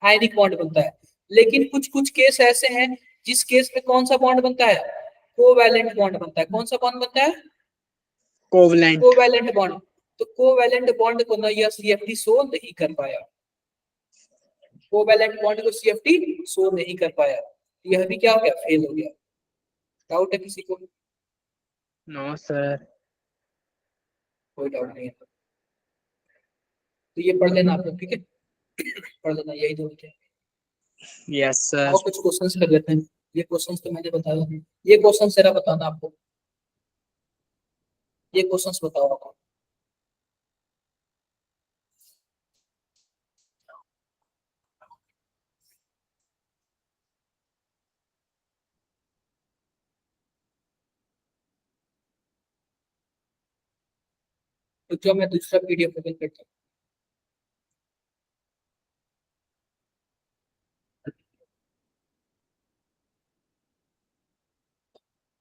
आयनिक बॉन्ड बनता है। लेकिन कुछ कुछ केस ऐसे हैं जिस केस में कौन सा बॉन्ड बनता है, कोवैलेंट बॉन्ड बनता है। कौन सा बॉन्ड बनता है, कोवलेंट। Covalent bond. तो कोवैलेंट बॉन्ड को ना यह सीएफटी शो नहीं कर पाया, कोवैलेंट बॉन्ड को सीएफटी शो नहीं कर पाया, यह भी क्या हो गया, फेल हो गया। डाउट है किसी को, नो सर। कोई डाउट नहीं है तो ये पढ़ लेना आप लोग, ठीक है, पढ़ लेना, यही दो है। यस और सर। कुछ क्वेश्चंस कर लेते हैं, ये क्वेश्चंस तो मैंने बताया, ये क्वेश्चन जरा बताना आपको, ये क्वेश्चंस बताओ आपको। तो जो मैं दूसरा पीडीएफ ओपन करता हूँ,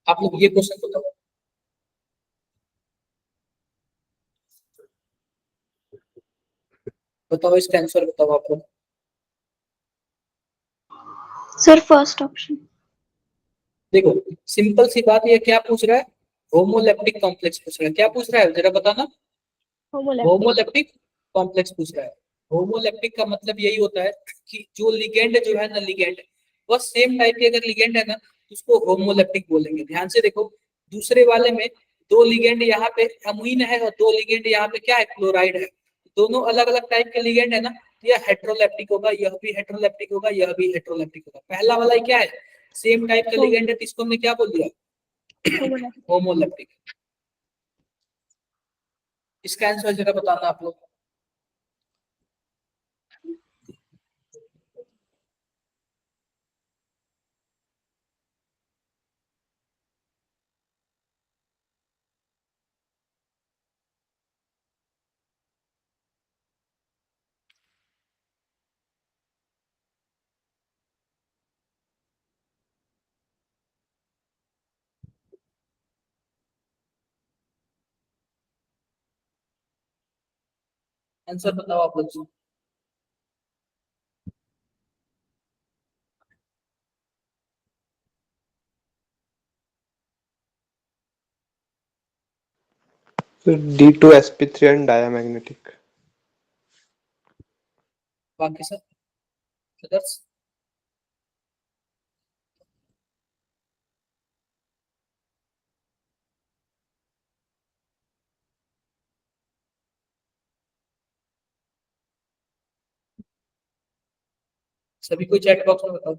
आप लोग ये क्वेश्चन बताओ, बताओ इसका आंसर बताओ आप लोग। Sir, first option. देखो सिंपल सी बात, ये क्या पूछ रहा है, होमोलेप्टिक कॉम्प्लेक्स पूछ रहा है। क्या पूछ रहा है जरा बताना, Homoleptic. होमोलेप्टिक कॉम्प्लेक्स पूछ रहा है। होमोलेप्टिक का मतलब यही होता है कि जो लिगेंड जो है ना, लिगेंड वह सेम टाइप के अगर लिगेंड है ना तो उसको होमोलेप्टिक बोलेंगे। ध्यान से देखो, दूसरे वाले में दो लिगेंड यहाँ पे अमीन है और दो लिगेंड यहाँ पे क्या है, क्लोराइड है। दोनों अलग अलग टाइप के लिगेंड है ना, तो यह हेट्रोलेप्टिक होगा, यह भी हेट्रोलेप्टिक होगा, यह भी हेट्रोलेप्टिक होगा। पहला वाला ही क्या है, सेम टाइप का लिगेंड है, तो इसको हमने क्या बोल दिया, Homoleptic. होमोलेप्टिक। इसका आंसर जरा बताना आप लोग। आंसर बताओ आप लोग। So D2sp3 and diamagnetic. बाकी सब अदर्स, सभी को चैट बॉक्स में बताओ।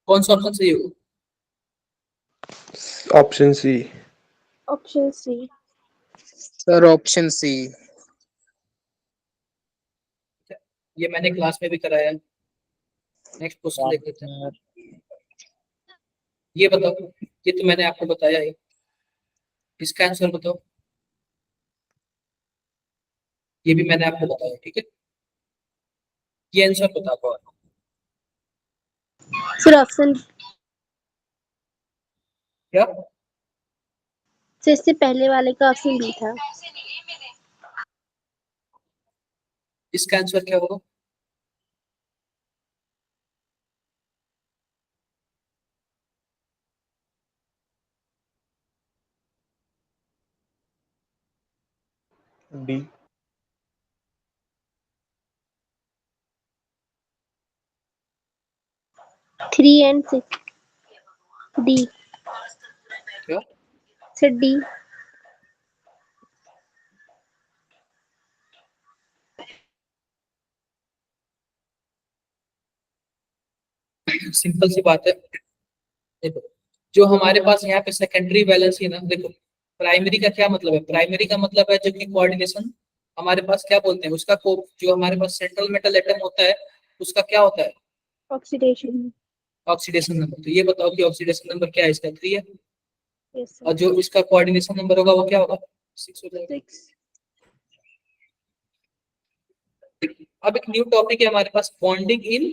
कौन सा ऑप्शन सही होगा? Option C. Option C. Sir option C. ये मैंने क्लास में भी कराया। नेक्स्ट क्वेश्चन देख लेते हैं। ये बताओ, ये तो मैंने आपको बताया ही, इसका आंसर बताओ। ये भी मैंने आपको बताया, ठीक है। ये आंसर बता पाओ। Sir, option क्या? से इससे पहले वाले का ऑप्शन बी था। इसका आंसर क्या होगा? D. 3 and 6. D. क्या? Sir, D. सिंपल सी बात है। देखो, जो हमारे पास यहाँ पे सेकेंडरी बैलेंस है ना, देखो प्राइमरी का क्या मतलब है? प्राइमरी का मतलब है जो कि कोऑर्डिनेशन हमारे पास क्या बोलते हैं उसका को, जो हमारे पास सेंट्रल मेटल एटम होता है उसका क्या होता है? Oxidation. Oxidation number. तो ये बताओ कि ऑक्सीडेशन नंबर क्या है? इसका 3 है। Yes, और sir. जो इसका कोऑर्डिनेशन नंबर होगा वो क्या होगा? 6 हो जाएगा। 6. अब एक न्यू टॉपिक है हमारे पास, bonding in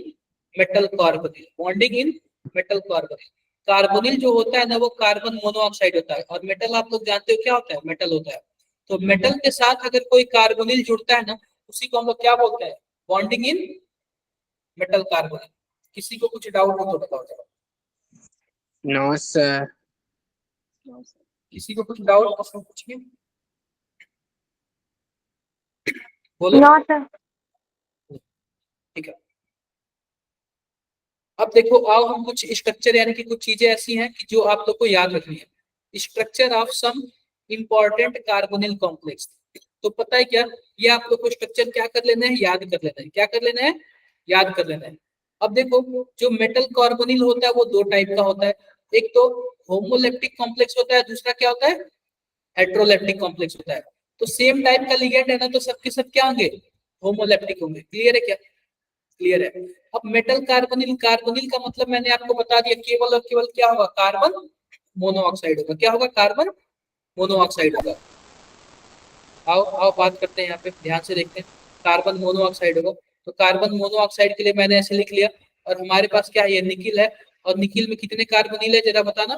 metal carbonyl. Bonding in metal carbonyl. Carbonyl जो होता है ना वो कार्बन मोनोऑक्साइड होता है, और मेटल आप लोग जानते हो क्या होता है? मेटल होता है। तो मेटल के साथ अगर कोई कार्बोनिल जुड़ता है ना, उसी को हम लोग क्या बोलते हैं? Bonding in metal carbonyl. किसी को कुछ डाउट हो तो बताओ जरा। No sir. No, sir. किसी को कुछ डाउट प्रश्न पूछिए, बोलो। No, sir. ठीक है। अब देखो, आओ हम कुछ स्ट्रक्चर यानी कि कुछ चीजें ऐसी हैं कि जो आप लोग को याद रखनी है। Structure of some important carbonyl complex. तो पता है क्या, ये आप लोग को स्ट्रक्चर क्या कर लेना है? याद कर लेना है। क्या कर लेना है? याद कर लेना है। अब देखो, जो मेटल कार्बोनिल होता है वो दो टाइप का होता है। एक तो होमोलेप्टिक कॉम्प्लेक्स होता है, दूसरा क्या होता है? हेट्रोलेप्टिक कॉम्प्लेक्स होता है। तो सेम टाइप का लिगेंड है ना, तो सबके सब क्या होंगे? होमोलेप्टिक होंगे। क्लियर है क्या? क्लियर है। अब मेटल कार्बोनिल, कार्बोनिल का मतलब मैंने आपको बता दिया, केवल और केवल क्या होगा? कार्बन मोनोऑक्साइड होगा। क्या होगा? कार्बन मोनोऑक्साइड होगा। आओ आओ बात करते हैं, यहाँ पे ध्यान से देखते हैं। कार्बन मोनोऑक्साइड होगा। तो कार्बन मोनोऑक्साइड के लिए मैंने ऐसे लिख लिया। और हमारे पास क्या है? ये निकिल है। और निकिल में कितने कार्बोनिल है जरा बताना?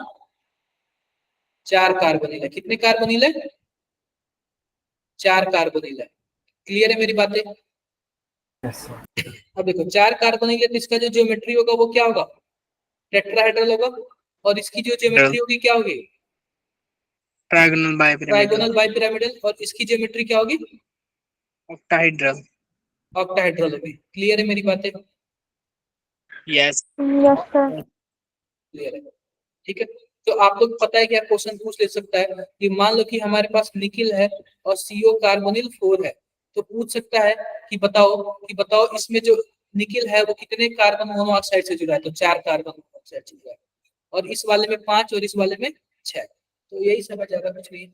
4 कार्बोनिल है। कितने कार्बोनिल है? 4 कार्बोनिल है। क्लियर है मेरी बातें? Yes sir. अब देखो, 4 कार्बोनिल है तो इसका जो ज्योमेट्री होगा वो क्या होगा? टेट्राहेड्रल होगा। और इसकी जो ज्योमेट्री होगी क्या होगी? Trigonal bipyramidal. Trigonal bipyramidal. और इसकी ज्योमेट्री क्या होगी? ऑक्टाहेड्रल। ऑक्टाहेड्रल होगी। क्लियर है मेरी बातें? यस। Yes, sir. क्लियर है, ठीक है। तो आप लोग पता है क्या क्वेश्चन पूछ ले सकता है कि मान लो कि हमारे पास निकिल है और सीओ कार्बोनिल 4 है, तो पूछ सकता है कि बताओ इसमें जो निकिल है वो कितने कार्बन मोनोऑक्साइड से जुड़ा है? तो 4 कार्बन मोनोऑक्साइड से जुड़ा है। और इस वाले में 5 और इस वाले में 6। तो यही सब है, ज्यादा कुछ नहीं है।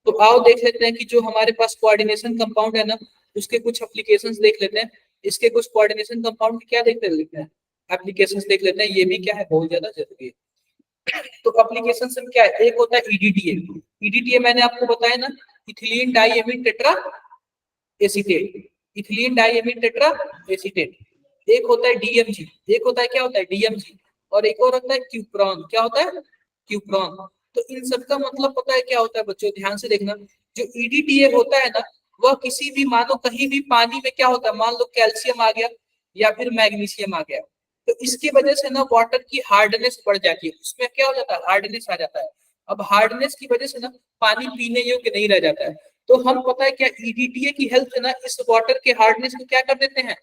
तो आओ देख लेते हैं कि जो हमारे पास कोऑर्डिनेशन कंपाउंड है ना, उसके कुछ एप्लीकेशंस देख लेते हैं। इसके कुछ कोऑर्डिनेशन कंपाउंड की क्या देखते हैं? एप्लीकेशंस देख लेते हैं। ये भी क्या है? बहुत ज्यादा जरूरी है। तो एप्लीकेशन सब क्या है? एक होता है ईडीटीए। ईडीटीए मैंने आपको बताया ना, ethylene diamine tetra acetate. Ethylene diamine tetra acetate. एक होता है डीएमजी। एक होता है क्या होता है? डीएमजी। और एक और होता है क्यूप्रॉन। क्या होता है? क्यूप्रॉन। तो इन सब का मतलब पता है क्या होता है बच्चों? ध्यान से देखना। जो ईडीटीए होता है ना, वह किसी भी, मानो कहीं भी पानी में क्या होता है, मान लो कैल्शियम आ गया या फिर मैग्नीशियम आ गया, तो इसकी वजह से ना वाटर की हार्डनेस बढ़ जाती है। उसमें क्या हो जाता है? हार्डनेस आ जाता है। अब हार्डनेस की वजह से ना पानी पीने योग्य नहीं रह जाता है। तो हम पता है क्या, ईडीटीए की हेल्प से ना इस वाटर के हार्डनेस को क्या कर देते हैं?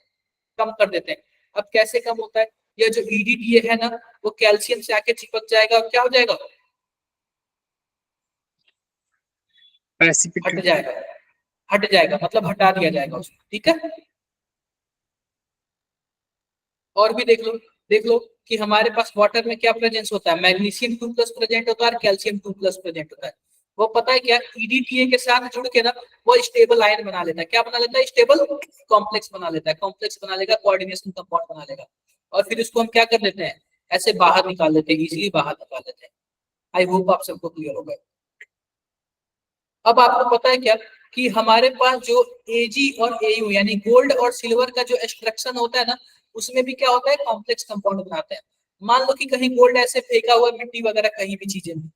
कम कर देते हैं। अब कैसे कम होता है? यह जो ईडीटीए है ना, वो कैल्शियम से आके चिपक जाएगा और क्या हो जाएगा? हट जाएगा। हट जाएगा मतलब हटा दिया जाएगा उसको, ठीक है। और भी देख लो, देख लो कि हमारे पास वाटर में क्या प्रेजेंस होता है, मैग्नीशियम 2+ प्रेजेंट होता है और कैल्शियम 2+ प्रेजेंट होता है। वो पता है क्या, EDTA के साथ जुड़ के ना वो स्टेबल आयन बना लेता है। क्या बना लेता है, स्टेबल कॉम्प्लेक्स बना लेता है। कॉम्प्लेक्स बना लेगा, कोऑर्डिनेशन कंपाउंड बना लेगा, और फिर उसको हम क्या कर लेते हैं, ऐसे बाहर निकाल लेते हैं, इजीली बाहर निकाल लेते हैं। आई होप आप सबको क्लियर होगा। अब आपको पता है क्या कि हमारे पास जो Ag और Au यानी गोल्ड और सिल्वर का जो एक्सट्रैक्शन होता है ना, उसमें भी क्या होता है, कॉम्प्लेक्स कंपाउंड बनाते हैं। मान लो कि कहीं गोल्ड ऐसे फेंका हुआ, मिट्टी वगैरह कहीं भी चीजें में,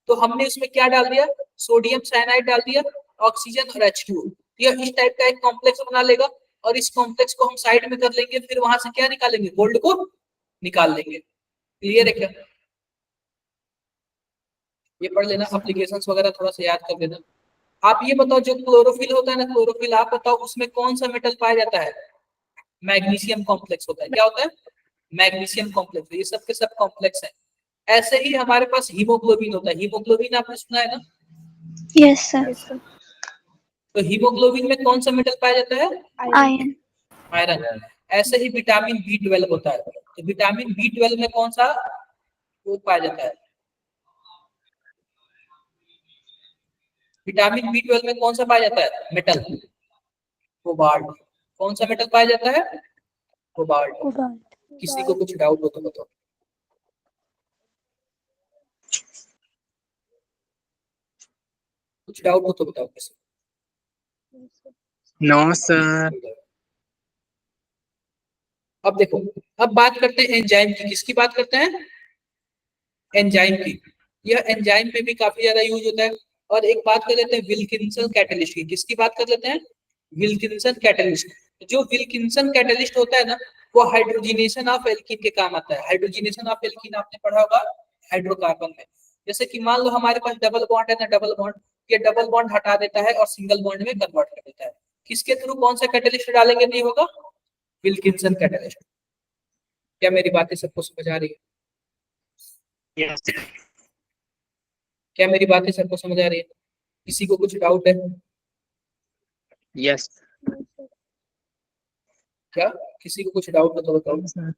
तो हमने उसमें क्या डाल दिया, सोडियम साइनाइड डाल दिया, ऑक्सीजन और H2O। यह इस टाइप का एक कॉम्प्लेक्स बना लेगा, और इस कॉम्प्लेक्स को हम साइड में कर लेंगे, फिर वहां से क्या निकालेंगे, गोल्ड को निकाल लेंगे। क्लियर है क्या, ये पढ़ लेना, एप्लीकेशंस वगैरह थोड़ा सा याद कर लेना। आप ये बताओ, जो क्लोरोफिल होता है ना, क्लोरोफिल आप बताओ उसमें कौन सा मेटल पाया जाता है, मैग्नीशियम कॉम्प्लेक्स होता है। क्या होता है, मैग्नीशियम कॉम्प्लेक्स। ये सब के सब कॉम्प्लेक्स है। ऐसे ही हमारे पास हीमोग्लोबिन होता है। हीमोग्लोबिन आपने सुना है ना, यस सर। तो हीमोग्लोबिन में कौन सा मेटल पाया जाता है, आयन। आयरन। ऐसे ही विटामिन B12 होता है, तो विटामिन B12 में कौन सा वो पाया जाता है, विटामिन B12 में कौन सा पाया जाता है, मेटल कोबाल्ट। कौन सा मेटल पाया जाता है, कोबाल्ट। किसी को कुछ डाउट हो तो बताओ। कुछ डाउट हो तो बताओ किसी नो सर। को। अब देखो, अब बात करते हैं एंजाइम की। किसकी बात करते हैं, एंजाइम की। यह एंजाइम में भी काफी ज्यादा यूज होता है। और एक बात कर लेते हैं विल्किंसन कैटलिस्ट की। किसकी बात कर लेते हैं, विल्किंसन कैटलिस्ट। जो विल्किंसन कैटलिस्ट होता है ना, वो हाइड्रोजिनेशन ऑफ एल्कीन के काम आता है। हाइड्रोजिनेशन ऑफ एल्कीन आपने पढ़ा होगा हाइड्रोकार्बन में। जैसे कि मान लो हमारे पास डबल बॉन्ड है ना, डबल बॉन्ड, ये डबल बॉन्ड हटा देता है और सिंगल बॉन्ड में कन्वर्ट कर देता है। किसके थ्रू, कौन सा कैटलिस्ट डालेंगे, नहीं होगा, विल्किंसन कैटलिस्ट। क्या मेरी बातें सबको समझ आ रही है, यस। क्या मेरी बातें सबको समझ आ रही है, किसी को कुछ डाउट है यस क्या, किसी को कुछ डाउट है तो बताओ। सर।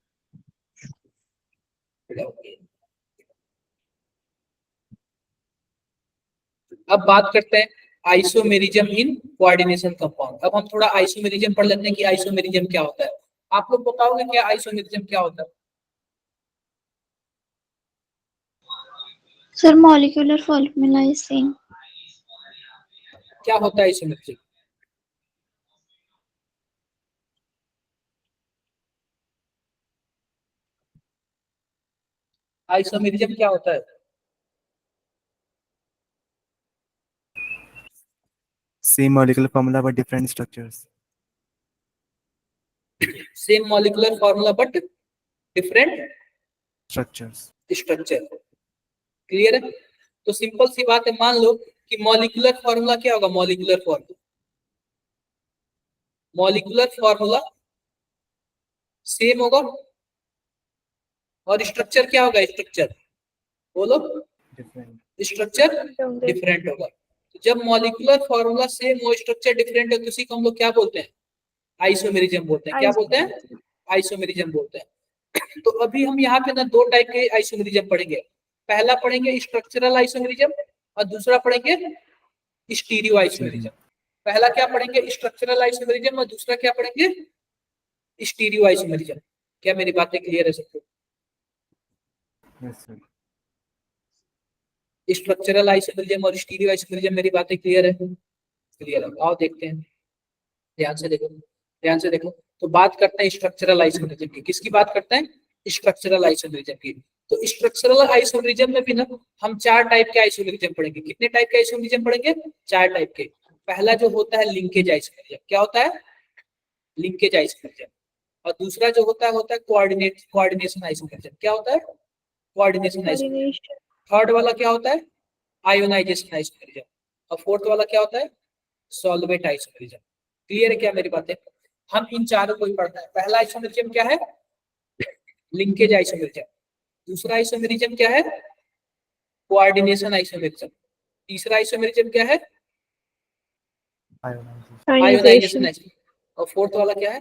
अब बात करते हैं आइसोमेरिज्म इन कोऑर्डिनेशन कंपाउंड। अब हम थोड़ा आइसोमेरिज्म पढ़ लेते हैं कि आइसोमेरिज्म क्या होता है। आप लोग बताओगे क्या आइसोमेरिज्म क्या होता है, sir molecular formula is same. क्या होता है आइसोमेरिज्म, आइसोमेरिज्म क्या होता है, Same molecular formula but different structures. Same molecular formula but different Structures. Structure. Clear है, तो सिंपल सी बात है, मान लो कि मॉलिक्यूलर फॉर्मूला क्या होगा, molecular formula, molecular formula same होगा, और स्ट्रक्चर क्या होगा, स्ट्रक्चर बोलो, Different. स्ट्रक्चर डिफरेंट होगा। तो जब मॉलिक्यूलर फॉर्मूला सेम हो, स्ट्रक्चर डिफरेंट है, तो उसी को हम लोग क्या बोलते हैं, आइसोमेरिज्म बोलते हैं। क्या बोलते हैं, आइसोमेरिज्म बोलते हैं। तो अभी हम यहाँ पे ना दो टाइप के आइसोमेरिज्म पढ़ेंगे। पहला पढ़ेंगे स्ट्रक्चरल आइसोमेरिज्म, और दूसरा पढ़ेंगे स्टीरियो आइसोमेरिज्म। पहला क्या पढ़ेंगे, स्ट्रक्चरल आइसोमेरिज्म, और दूसरा क्या पढ़ेंगे, स्टीरियो आइसोमेरिज्म। क्या मेरी बातें क्लियर है सबको, Yes, sir. स्ट्रक्चरल आइसोमेरिज्म और स्टीरियो आइसोमेरिज्म, मेरी बातें क्लियर है, क्लियर है। आओ देखते हैं, ध्यान से देखो, ध्यान से देखो। तो बात करते हैं स्ट्रक्चरल आइसोमेरिज्म की। किसकी बात करते हैं, स्ट्रक्चरल आइसोमेरिज्म की। तो स्ट्रक्चरल आइसोमेरिज्म में भी ना हम चार टाइप के आइसोमेरिज्म पढ़ेंगे। कितने टाइप के आइसोमेरिज्म पढ़ेंगे, चार टाइप के। पहला जो होता है लिंकेज आइसोमेरिज्म। क्या होता है, लिंकेज आइसोमेरिज्म। और दूसरा जो होता है कोऑर्डिनेशन आइसोमेरिज्म। क्या होता है, कोऑर्डिनेशन आइसोमेरिज्म। थर्ड वाला क्या होता है, आयोनाइजेशन आइसोमेरिज्म। और फोर्थ वाला क्या होता है, सॉल्वेट आइसोमेरिज्म। क्लियर है क्या मेरी बातें, हम इन चारों को ही पढ़ना है। पहला आइसोमेरिज्म क्या है, लिंकेज आइसोमेरिज्म। दूसरा आइसोमेरिज्म क्या है, कोऑर्डिनेशन आइसोमेरिज्म। तीसरा आइसोमेरिज्म क्या है, Ionization. Ionisation isomerism. और फोर्थ वाला क्या है,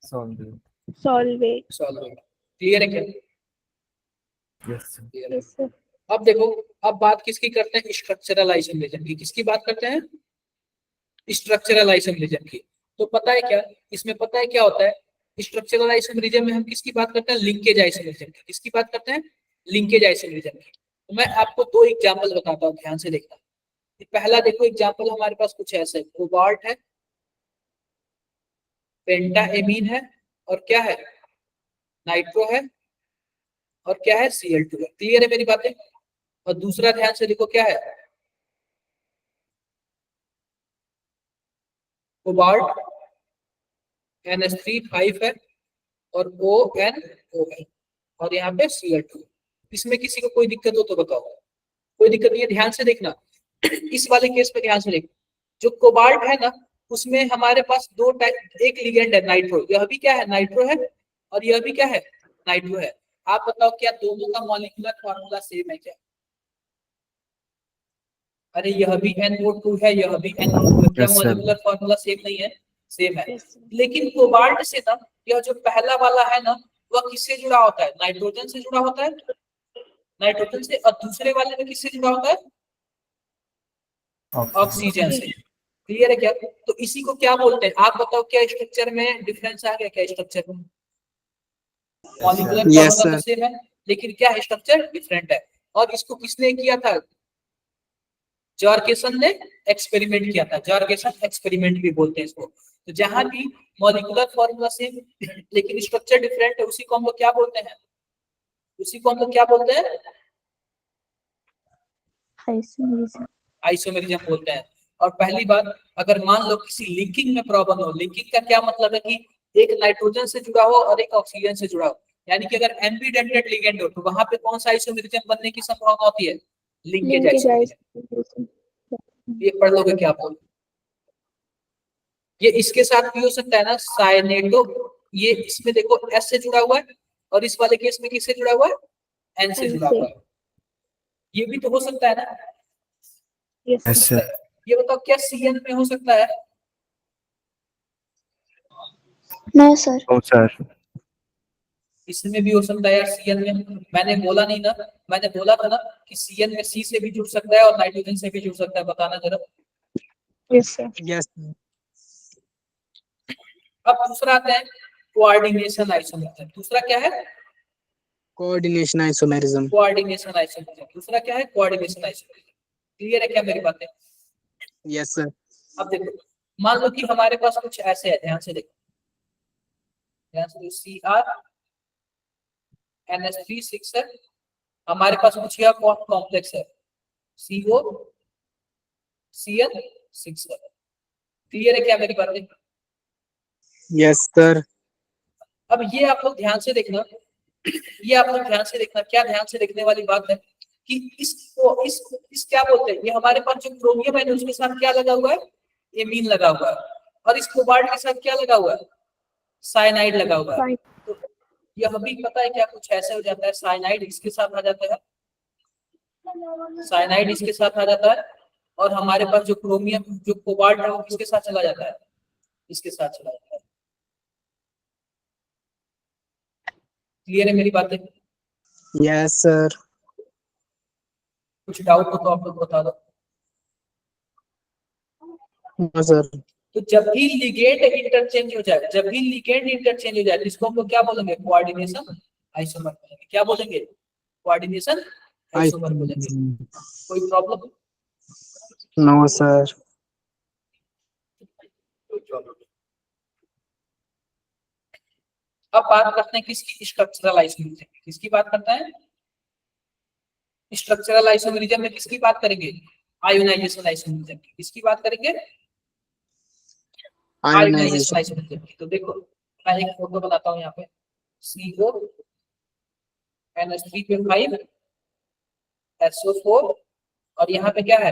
Solvent. सॉल्वेट। सॉल्वेट। क्लियर है क्या? Yes sir. क्लियर है। Yes sir. अब देखो, अब बात किसकी करते हैं? स्ट्रक्चरल आइसोमेरिज्म की। किसकी बात करते हैं? स्ट्रक्चरल आइसोमेरिज्म की। तो पता है क्या इसमें, पता है क्या होता है? स्ट्रक्चरल आइसोमेरिज्म में हम किसकी बात करते हैं? लिंकेज आइसोमेरिज्म की। किसकी बात करते हैं? लिंकेज आइसोमेरिज्म की। तो मैं आपको दो एग्जांपल बताता हूँ, ध्यान से देखना। पहला देखो एग्जांपल हमारे पास कुछ ऐसा है, कोबाल्ट है, पेंटाएमीन है, और क्या है? नाइट्रो है, और क्या है? Cl2 है। क्लियर है मेरी बातें? और दूसरा ध्यान से देखो क्या है? कोबाल्ट NH3 5 है, और ONO है, और यहाँ पे Cl2। इसमें किसी को कोई दिक्कत हो तो बताओ। कोई दिक्कत नहीं है, ध्यान से देखना। इस वाले केस में ध्यान से देखना। जो कोबाल्ट है ना, उसमें हमारे पास दो टाइप, एक लिगेंड है नाइट्रो, यह भी क्या है? नाइट्रो है, और यह भी क्या है? नाइट्रो है। आप बताओ क्या दोनों का मॉलिक्यूलर फॉर्मूला सेम है क्या? अरे यह भी NO2 है, यह भी NO2 है, क्या Yes, sir. Molecular formula same नहीं है? सेम है। Yes sir. लेकिन कोबाल्ट से ना, यह जो पहला वाला है ना, वह किससे जुड़ा होता है? नाइट्रोजन से जुड़ा होता है, नाइट्रोजन से। और दूसरे वाले में किससे जुड़ा होता है? ऑक्सीजन से। क्लियर है क्या? तो इसी को क्या बोलते हैं? आप बताओ, क्या स्ट्रक्चर में डिफरेंस आ गया क्या? स्ट्रक्चर में मॉलिक्यूलर Yes, फॉर्मूला तो sir. सेम है, लेकिन क्या है? स्ट्रक्चर डिफरेंट है। और इसको किसने किया था? जॉर्गेसन ने एक्सपेरिमेंट किया था। जॉर्गेसन एक्सपेरिमेंट भी बोलते हैं इसको। तो जहां भी मॉलिक्यूलर फॉर्मूला सेम लेकिन स्ट्रक्चर डिफरेंट है, उसी को हम लोग क्या बोलते हैं? उसी को हम लोग क्या बोलते हैं? आइसोमेरिज्म। आइसोमेरिज्म बोलते हैं। और पहली बात, अगर मान लो किसी लिंकिंग में प्रॉब्लम हो, लिंकिंग का क्या मतलब है? कि एक नाइट्रोजन से जुड़ा हो और एक ऑक्सीजन से जुड़ा हो, यानी कि अगर एम्बीडेंटेड लिगेंड हो, तो वहां पे कौन सा आइसोमेरिज्म बनने की संभावना होती है? Linkage linkage isomerism. आइसोमेरिज्म। ये पढ़ लोगे क्या आप लोग? ये इसके साथ भी हो सकता है ना, साइनेटो। ये इसमें देखो S से जुड़ा हुआ है, और इस वाले केस में किससे जुड़ा हुआ है? N से जुड़ा हुआ है। ये भी तो हो सकता है ना? Yes yes sir. सर। ये बताओ, क्या CN में हो सकता है? No sir. Oh sir. इसमें भी हो सकता है यार, CN में। मैंने बोला नहीं ना, मैंने बोला था ना कि CN में C से भी जुड़ सकता है और नाइट्रोजन से भी जुड़ सकता है। बताना जरा। Yes sir. Yes. अब दूसरा आता है कोऑर्डिनेशन आइसोमेरिज्म। दूसरा क्या है? Coordination isomerism. Coordination isomerism. दूसरा क्या है? Coordination isomerism. क्लियर है क्या मेरी बातें? Yes, sir. अब देखो, मान लो कि हमारे पास कुछ ऐसे है, ध्यान से देखो, ध्यान से देखो। CrNH3 6 है, हमारे पास कुछ यह कॉम्प्लेक्स है, COCl6 है। क्लियर है क्या मेरी बातें? Yes, sir. अब ये आप लोग ध्यान से देखना, ये आप लोग ध्यान से देखना। क्या ध्यान से देखने वाली बात है? कि इसको इस क्या बोलते हैं? ये हमारे पास जो क्रोमियम है उसके साथ क्या लगा हुआ है? एमीन लगा हुआ है। और इस कोबाल्ट के साथ क्या लगा हुआ है? साइनाइड लगा हुआ है। तो यह भी पता है क्या? कुछ ऐसे हो जाता है, साइनाइड इसके साथ आ जाता है, साइनाइड इसके साथ आ जाता है, और हमारे पास जो क्रोमियम, जो कोबाल्ट है, वो किसके साथ चला जाता है? इसके साथ चला जाता है। क्लियर है मेरी बातें? Yes, sir. कुछ डाउट हो तो आप लोग बता दो। No, sir. तो जब भी लिगेंड इंटरचेंज हो जाए, जब भी लिगेंड इंटरचेंज हो जाए, इसको हम लोग क्या बोलेंगे? कोऑर्डिनेशन आइसोमर बोलेंगे। क्या बोलेंगे? कोऑर्डिनेशन आइसोमर बोलेंगे। कोई प्रॉब्लम? No, sir. अब बात करते हैं किसकी? Structural isomerism. किसकी बात करते हैं? स्ट्रक्चरल आइसोमेरिज्म में किसकी बात करेंगे? आयोनाइजेशन आइसोमेरिज्म की। किसकी बात करेंगे? Ionisation Ionization. आइसोमेरिज्म की। तो देखो, मैं एक फोटो बनाता हूँ यहाँ पे। CO NH3 पे 5 SO4, और यहाँ पे क्या है?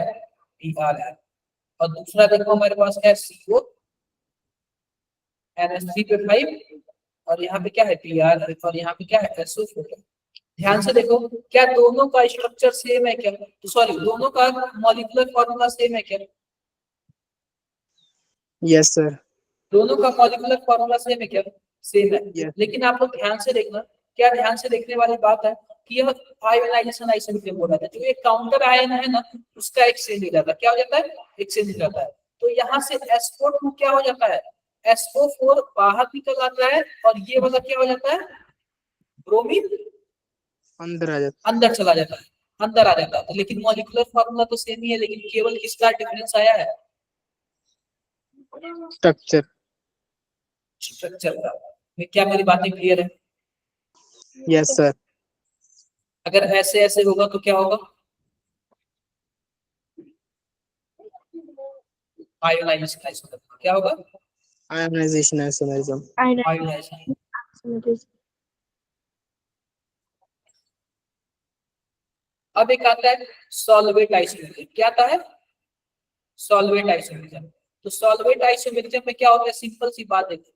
Br है। और दूसरा देखो हमारे पास क्या है? CO NH3 पे 5, और यहाँ पे क्या है? Br है, और यहाँ पे क्या है? SO4 है। ध्यान से देखो, क्या दोनों का स्ट्रक्चर सेम है क्या? तो सॉरी, दोनों का मॉलिक्यूलर फॉर्मूला सेम है क्या? Yes, sir. दोनों का मॉलिक्यूलर फॉर्मूला सेम है क्या? सेम है। Yes. लेकिन आप लोग ध्यान से देखना क्या ध्यान से देखने वाली बात है कि यह आयोनाइजेशन आइसोटोप हो रहा है, जो एक काउंटर आयन है ना उसका एक्सचेंज हो जाता है। क्या हो जाता है? एक्सचेंज हो जाता है। तो यहाँ से SO2 क्या हो जाता है? SO4 बाहर निकल आता है और ये वाला क्या हो जाता है? ब्रोमीन अंदर आ जाता अंदर चला जाता है, अंदर आ जाता है। लेकिन मॉलिक्यूलर फार्मूला तो सेम ही है, लेकिन केवल किसका डिफरेंस आया है? स्ट्रक्चर। स्ट्रक्चर का। क्या मेरी बातें क्लियर है? Yes sir. अगर ऐसे ऐसे होगा तो क्या होगा? Ionisation isotope. क्या होगा? Ionisation isomerism. आयोनाइजेशन। अब एक आता है सॉल्वेट आइसोमेरिज्म। क्या आता है? Solvate isomerism. तो सॉल्वेट आइसोमेरिज्म में क्या होता है? सिंपल सी बात देखो,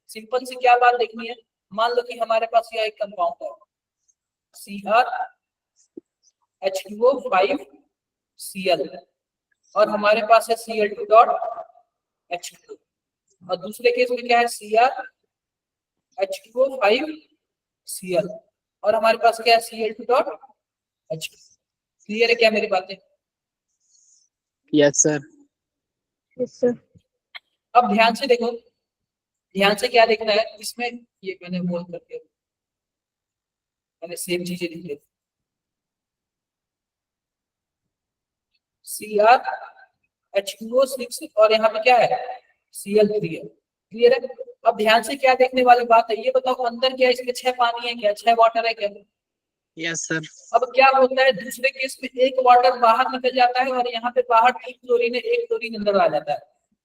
सिंपल सी क्या बात देखनी है। मान लो कि हमारे पास यह एक कंपाउंड है CrH2O5Cl और हमारे पास है Cl2.H2 और दूसरे केस में क्या है? CrH2O5Cl और हमारे पास क्या है? Cl2.H2। क्लियर है क्या मेरी बातें? Yes sir. अब ध्यान से देखो, ध्यान से क्या देखना है इसमें। ये मैंने बोल करके मैंने सेम चीजें लिख ली। CrH2O6 और यहाँ पे क्या है? Cl3 है। क्लियर है? अब ध्यान से क्या देखने वाली बात है, ये बताओ अंदर क्या इसमें 6 पानी है क्या? 6 वाटर है क्या? Yes sir. अब क्या होता है दूसरे केस में? एक वाटर बाहर निकल जाता है और यहाँ पे बाहर 3 क्लोरीन है, 1 क्लोरीन अंदर आ जाता है।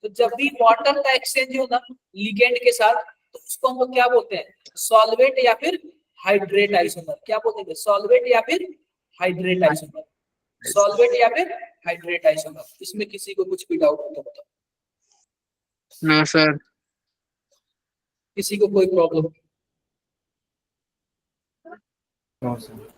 तो जब भी वाटर का एक्सचेंज हो ना लिगेंड के साथ, तो उसको हम लोग क्या बोलते हैं? सॉल्वेट या फिर हाइड्रेट आइसोमर। क्या बोलेंगे? सॉल्वेट या फिर हाइड्रेट आइसोमर। सॉल्वेट या फिर हाइड्रेट आइसोमर। इसमें किसी को कुछ भी डाउट हो तो बताओ। No sir. किसी को कोई प्रॉब्लम? No sir.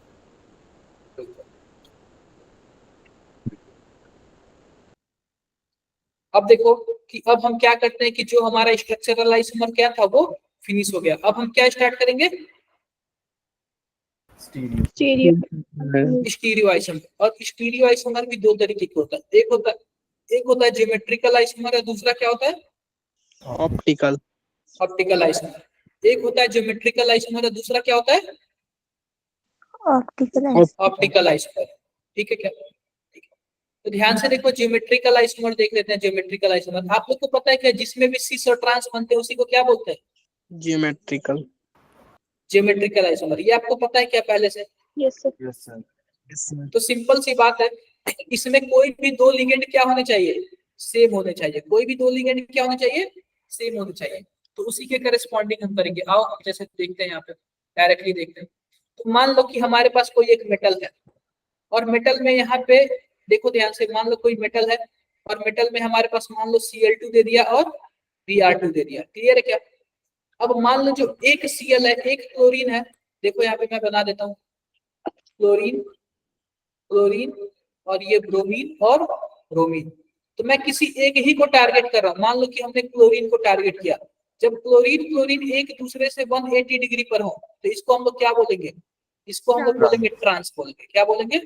अब देखो कि अब हम क्या करते हैं कि जो हमारा स्ट्रक्चरल आइसोमर क्या था वो फिनिश हो गया। अब हम क्या स्टार्ट करेंगे? Stereo isomer. और स्टीरियो आइसोमर भी दो तरीके के होता है। एक होता है ज्योमेट्रिकल आइसोमर और दूसरा क्या होता है? ऑप्टिकल। Optical isomer. एक होता है ज्योमेट्रिकल आइसोमर और दूसरा क्या होता है? Optical isomer. ठीक है क्या? ठीक है। तो ध्यान से देखो, ज्योमेट्रिकल आइसोमर देख लेते हैं। ज्योमेट्रिकल आइसोमर आप लोग को पता है क्या? जिसमें भी सिस और ट्रांस बनते हैं उसी को क्या बोलते हैं? ज्योमेट्रिकल। Geometrical isomer. ये आपको पता है क्या पहले से? Yes sir. तो सिंपल सी बात है, इसमें कोई भी दो लिगेंड क्या होने चाहिए? सेम होने चाहिए। कोई भी दो लिगेंड क्या होने चाहिए? सेम होने चाहिए। तो उसी के करस्पॉन्डिंग हम करेंगे। आओ हम जैसे देखते हैं यहाँ पे, डायरेक्टली देखते हैं। तो मान लो कि हमारे पास कोई एक मेटल है और मेटल में यहाँ पे देखो ध्यान से, मान लो कोई मेटल है और मेटल में हमारे पास मान लो Cl2 दे दिया और Br2 दे दिया। क्लियर है क्या? अब मान लो जो एक Cl है, एक क्लोरीन है। देखो यहाँ पे मैं बना देता हूँ, क्लोरीन क्लोरीन और ये ब्रोमीन और ब्रोमीन। तो मैं किसी एक ही को टारगेट कर रहा हूं। मान लो कि हमने क्लोरीन को टारगेट किया। जब क्लोरीन क्लोरीन एक दूसरे से 180 डिग्री पर हो तो इसको हम लोग क्या बोलेंगे? इसको हम लोग बोलेंगे ट्रांस बोलेंगे। क्या बोलेंगे?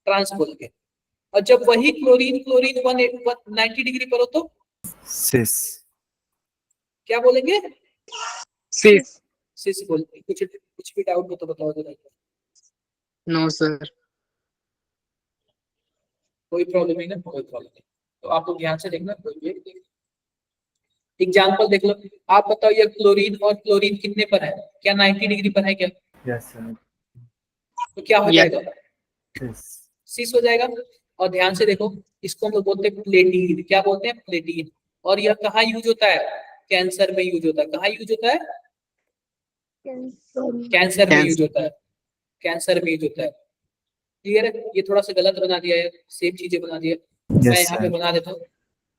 ट्रांस बोलेंगे। और जब वही क्लोरीन क्लोरीन 190 डिग्री पर हो तो सिस। क्या बोलेंगे? सिस। सिस बोलेंगे। कुछ भी डाउट हो तो बताओ जरा। No sir. कोई प्रॉब्लम नहीं ना? कोई प्रॉब्लम नहीं। तो आप लोग ध्यान से देखना। कोई भी एग्जाम्पल देख लो। आप बताओ ये क्लोरीन और क्लोरीन कितने पर है? क्या 90 डिग्री पर है क्या? Yes sir. तो क्या हो Yes. जाएगा? सिस। सिस हो जाएगा। और ध्यान से देखो, इसको हम लोग बोलते हैं प्लेटीन। क्या बोलते हैं? प्लेटीन। और यह कहाँ यूज होता है? कैंसर में यूज होता है। कहाँ यूज होता है? कैंसर में यूज होता है। कैंसर में यूज होता है। क्लियर है? ये थोड़ा सा गलत बना दिया है, सेम चीजें बना दिया। मैं यस यहाँ पे सर। बना देता हूँ।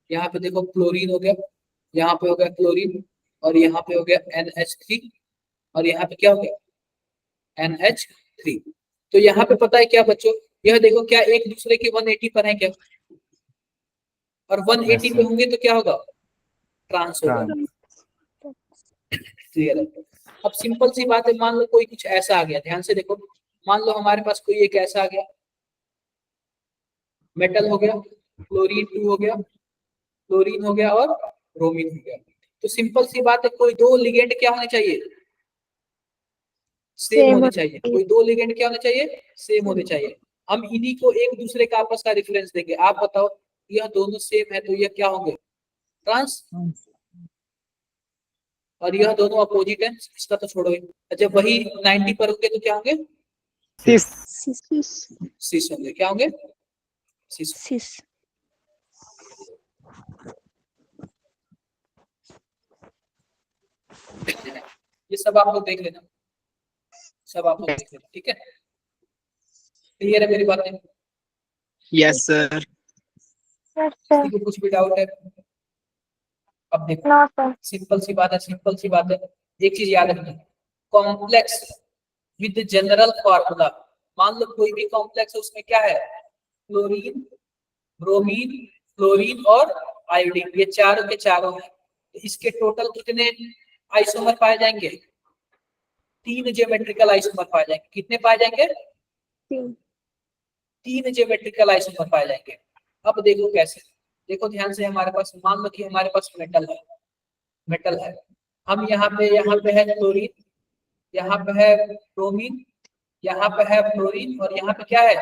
यहाँ पे देखो क्लोरीन हो गया, यहाँ पे हो गया क्लोरीन और यहाँ पे हो गया NH3 और यहाँ पे क्या हो गया? NH3। तो यहाँ पे पता है क्या बच्चों? यह देखो क्या एक दूसरे के 180 पर है क्या? और 180 पे होंगे तो क्या होगा? ट्रांस होगा। क्लियर है? अब सिंपल सी बात है, मान लो कोई कुछ ऐसा आ गया, ध्यान से देखो, मान लो हमारे पास कोई एक ऐसा आ गया, मेटल हो गया, क्लोरीन 2 हो गया, क्लोरीन हो गया और ब्रोमीन हो गया। तो सिंपल सी बात है, कोई दो लिगेंड क्या होने चाहिए, सेम Same होने होने चाहिए। कोई दो लिगेंड क्या होने चाहिए, सेम होने चाहिए। हम इन्हीं को एक दूसरे का आपस का रेफरेंस देंगे। आप बताओ, यह दोनों सेम है तो यह क्या होंगे, ट्रांस, और यह दोनों अपोजिट है, इसका तो छोड़ो ही। जब वही 90 पर होंगे तो क्या होंगे, सिस cis सिस होंगे। क्या होंगे, सिस। cis ये सब आप लोग देख लेना, सब आप लोग देख लेना, ठीक है। क्लियर है मेरी बातें, यस सर। yes sir किसी को कुछ भी डाउट है? अब देखो, no sir सिंपल सी बात है, सिंपल सी बात है। एक चीज याद रखना, कॉम्प्लेक्स विद जनरल फार्मूला। मान लो कोई भी कॉम्प्लेक्स है, उसमें क्या है, क्लोरीन, ब्रोमीन, फ्लोरीन और आयोडीन, ये चारों के चारों हैं। तो इसके टोटल कितने आइसोमर पाए जाएंगे, 3 ज्योमेट्रिकल आइसोमर पाए जाएंगे। कितने पाए जाएंगे, तीन 3 ज्योमेट्रिकल आइसोमर पाए जाएंगे। अब देखो कैसे, देखो ध्यान से, हमारे पास मान लो कि हमारे पास मेटल है, मेटल है, हम यहाँ पे है क्लोरीन, यहाँ पे है ब्रोमीन, यहाँ पे है फ्लोरीन और यहाँ पे क्या है,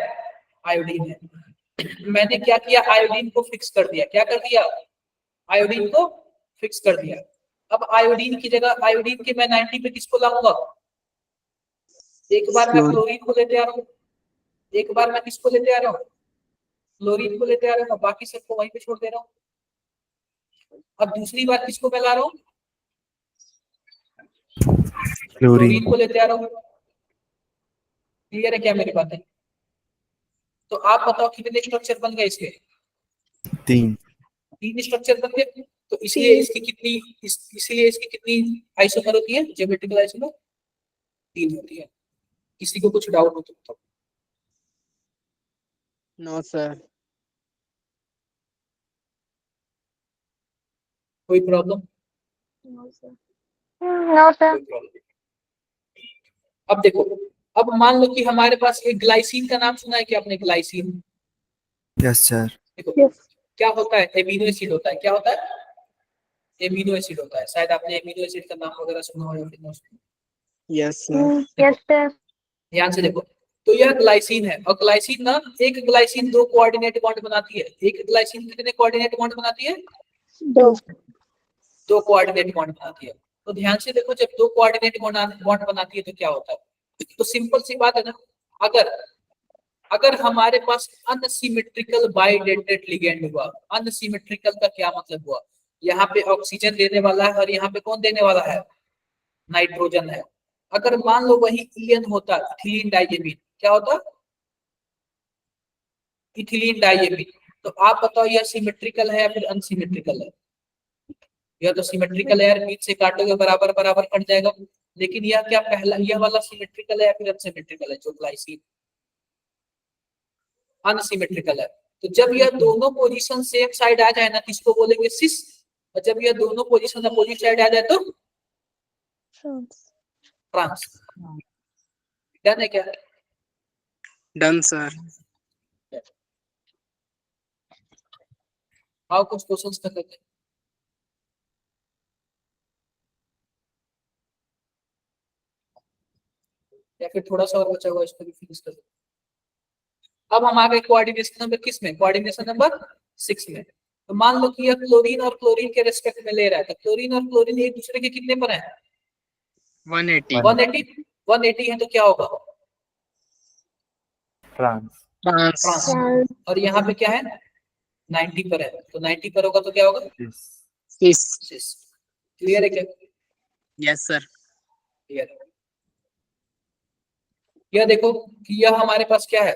आयोडीन है। मैंने क्या किया, आयोडीन को फिक्स कर दिया। क्या कर दिया, आयोडीन को फिक्स कर दिया। अब आयोडीन की जगह, आयोडीन के मैं 90 पे किसको लाऊंगा, एक बार मैं क्लोरीन को लेते आ रहा हूँ, एक बार मैं किसको लेते आ रहा हूँ, क्लोरीन को लेते आ रहा हूँ, बाकी सबको वहीं पे छोड़ दे रहा हूँ। अब दूसरी बार किसको मैं ला रहा हूँ, क्लोरीन को लेते आ रहा हूँ। क्लियर है क्या मेरी बात है? तो आप बताओ कितने स्ट्रक्चर बन गए इसके, 3 स्ट्रक्चर बन गए। तो इसलिए इसकी कितनी इसलिए इसकी कितनी आइसोमर होती है, ज्योमेट्रिकल आइसोमर 3 होती है। किसी को कुछ डाउट हो तो बताओ। No sir. कोई प्रॉब्लम, no sir कोई प्रॉब्लम। अब देखो, अब मान लो कि हमारे पास एक ग्लाइसिन का नाम सुना है क्या आपने, ग्लाइसिन? Yes sir. देखो yes क्या होता है, एमिनो एसिड होता है। क्या होता है, एमिनो एसिड होता है। शायद आपने एमिनो एसिड का नाम वगैरह सुना हो या फिर ना सुना हो। Yes sir. yes sir ध्यान से देखो, तो यह ग्लाइसिन है, और ग्लाइसिन ना, एक ग्लाइसिन 2 कोऑर्डिनेट बॉन्ड बनाती है। एक ग्लाइसिन कितने कोऑर्डिनेट बॉन्ड बनाती है, दो 2 कोऑर्डिनेट बॉन्ड बनाती है। तो ध्यान से देखो, जब 2 कोऑर्डिनेट बॉन्ड बनाती है तो क्या होता है, तो सिंपल सी बात है ना, अगर अगर हमारे पास अनसिमेट्रिकल बाइडेंटेड लिगेंड हुआ, अनसिमेट्रिकल का क्या मतलब हुआ, यहाँ पे ऑक्सीजन देने वाला है और यहाँ पे कौन देने वाला है, नाइट्रोजन है। अगर मान लो वही ईएन होता, इथिलीन डाइएमीन, क्या होता, इथिलीन डाइएमीन। तो आप बताओ यह सिमेट्रिकल है या फिर अनसिमेट्रिकल है? यह तो सिमेट्रिकल है यार, बीच से काटोगे बराबर बराबर कट जाएगा। लेकिन यह क्या, पहला यह वाला सिमेट्रिकल है या फिर अनसिमेट्रिकल है, जो ग्लाइसिन अनसिमेट्रिकल है। तो जब यह दोनों पोजीशन सेम साइड आ जाए ना, किसको बोलेंगे, सिस। और जब यह दोनों पोजीशन अपोजिट साइड आ जाए तो ट्रांस। डन है क्या? Done sir. आओ कुछ क्वेश्चंस कर लेते हैं। या फिर थोड़ा सा और बचा हुआ, इसको भी फिनिश कर लेते हैं। अब हम आ गए कोऑर्डिनेशन नंबर किस में, कोऑर्डिनेशन नंबर 6 में। तो मान लो कि यह क्लोरीन और क्लोरीन के रेस्पेक्ट में ले रहा है, तो क्लोरीन और क्लोरीन एक दूसरे के कितने पर है, 180। 180 है। तो क्या होगा, फ्रांस। ट्रांस। ट्रांस। और यहाँ पे क्या है, 90 पर है। तो 90 पर होगा तो क्या होगा, सिस। सिस। क्लियर है क्या? Yes sir. क्लियर है। यह देखो कि यह हमारे पास क्या है,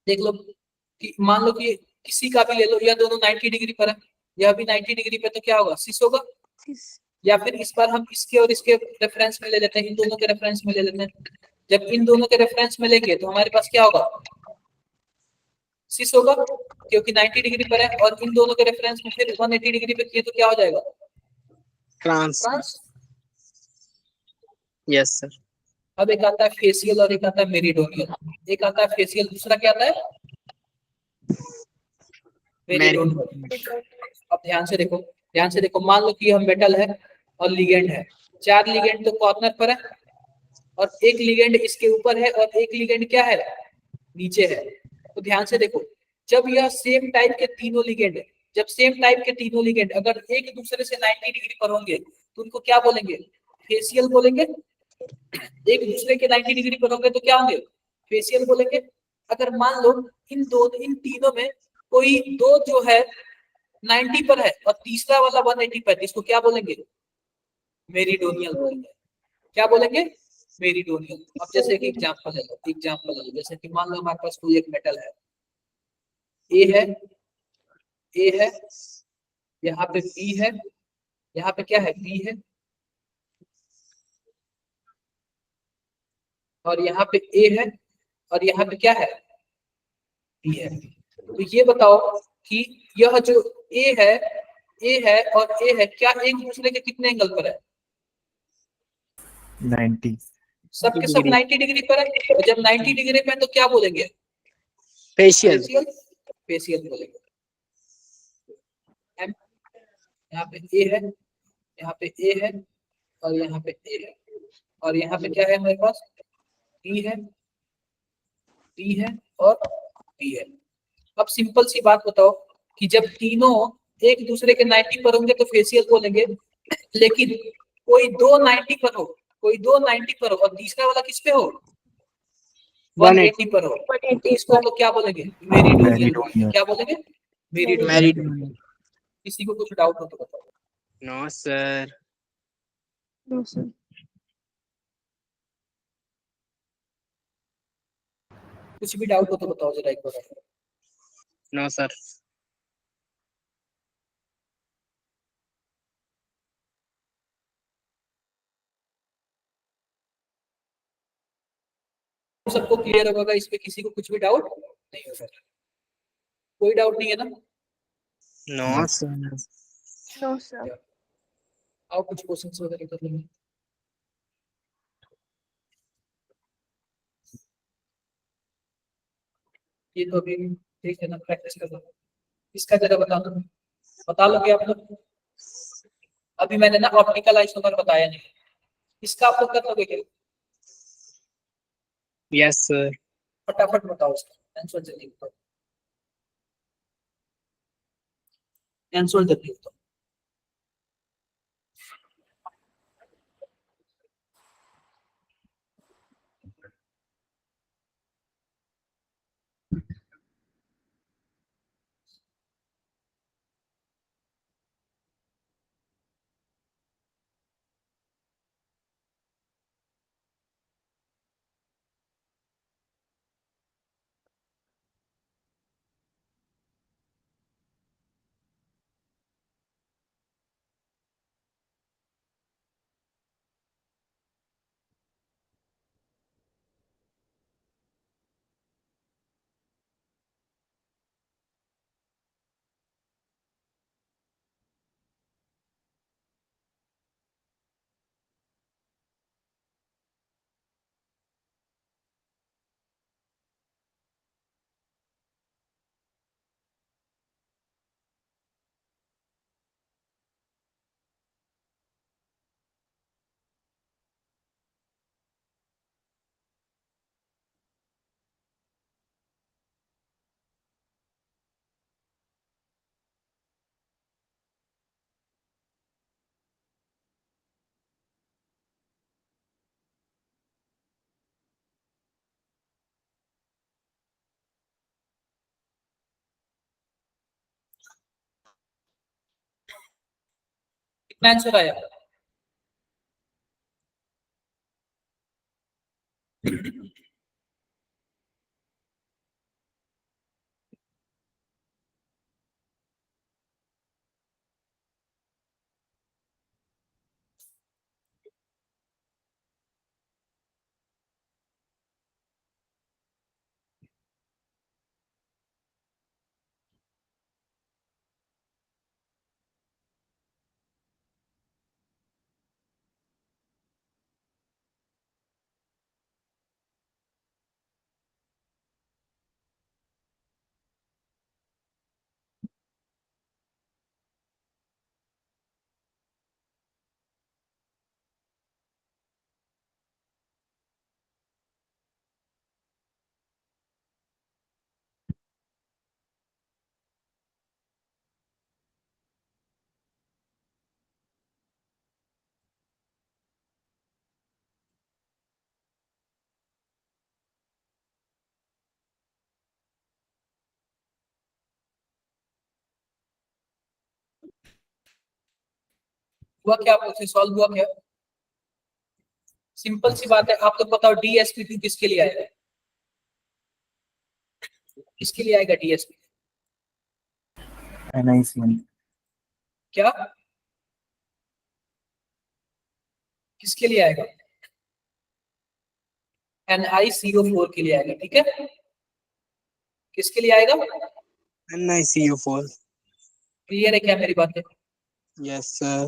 देख लो कि मान लो कि किसी का भी ले लो, यह दोनों 90 डिग्री पर है, यह भी 90 डिग्री पे, तो क्या होगा, सिस होगा। या फिर इस बार हम इसके और इसके रेफरेंस में ले लेते हैं, इन दोनों के रेफरेंस में ले लेते हैं। जब इन दोनों के रेफरेंस में लेंगे तो हमारे पास क्या होगा, सिस होगा, क्योंकि 90 डिग्री पर है। और इन दोनों के रेफरेंस में फिर 180 डिग्री पे किए तो क्या हो जाएगा, ट्रांस। ट्रांस। Yes sir. अब एक आता है फेसियल और एक आता है मेरिडोनियल। एक आता है फेसियल, दूसरा क्या आता है? मेरिडोनियल। अब ध्यान से देखो, मान लो कि यह मेटल है और लिगेंड है। 4 लिगेंड तो कॉर्नर पर है और एक लिगेंड इसके ऊपर है और एक लिगेंड क्या है, नीचे है। तो ध्यान से देखो, जब यह सेम टाइप के तीनों लिगेंड, जब सेम टाइप के तीनों लिगेंड अगर एक दूसरे से 90 डिग्री पर होंगे तो उनको क्या बोलेंगे? फेसियल बोलेंगे। एक दूसरे के 90 डिग्री पर होंगे तो क्या होंगे? फेसियल बोलेंगे। अगर मान लो इन तीनों में कोई दो जो है 90 पर है और तीसरा वाला 180 पर है, इसको क्या बोलेंगे? मेरिडोनियल बोलेंगे। क्या बोलेंगे? मेरिडोनियल। अब जैसे कि एग्जांपल है, जैसे कि मान लो हमारे पास कोई एक मेटल है, ए है, ए है, यहाँ पे बी है, यहाँ पे क्या है, बी है, और यहाँ पे ए है, और यहाँ पे क्या है, बी है। तो ये बताओ कि यह जो ए है और ए है, क्या एक दूसरे के कितने एंगल पर है? 90। सब के सब 90 डिग्री पर है। और जब 90 डिग्री पे है तो क्या बोलेंगे? फेशियल। फेसियल। फेसियल बोलेंगे। M, यहाँ पे ए है, यहाँ पे ए है, और यहाँ पे ए है, और यहाँ पे क्या है हमारे पास? बी है, बी है, और बी है। अब सिंपल सी बात बताओ कि जब तीनों एक दूसरे के 90 पर होंगे तो फेसियल बोलेंगे, लेकिन कोई दो 90 पर हो, कोई दो 90 पर हो और तीसरा वाला किस पे हो, 180 पर हो, तो इसको हम लोग क्या बोलेंगे? मेरिडोनियल बोलेंगे। मेरिडोनियल। क्या बोलेंगे? मेरिडोनियल। मेरिडोनियल। किसी को कुछ डाउट हो तो बताओ। No sir. No sir. कुछ भी डाउट हो तो बताओ जरा एक बार। No sir. सबको क्लियर होगा इस पे, किसी को कुछ भी डाउट नहीं होगा? कोई डाउट नहीं है ना? No sir. No sir. आओ कुछ क्वेश्चंस वगैरह कर लेंगे। ये तो अभी ठीक है ना, प्रैक्टिस कर लो। इसका जरा बता दो, बता लोगे आप लोग? अभी मैंने ना ऑप्टिकल आइसोमर बताया नहीं, इसका आप लोग कर लोगे क्या? Yes sir. फटाफट बताओ इसका आंसर, जल्दी बताओ आंसर, जल्दी बताओ। कितना आंसर आया? हुआ क्या, आप लोग से सॉल्व हुआ क्या? सिंपल सी बात है, आप लोग बताओ DsP2 किसके लिए आएगा? किसके लिए आएगा DsP? NiCN। क्या किसके लिए आएगा? NiCO4 के लिए आएगा, ठीक है। किसके लिए आएगा? NiCO4। क्लियर है क्या मेरी बातें? Yes sir.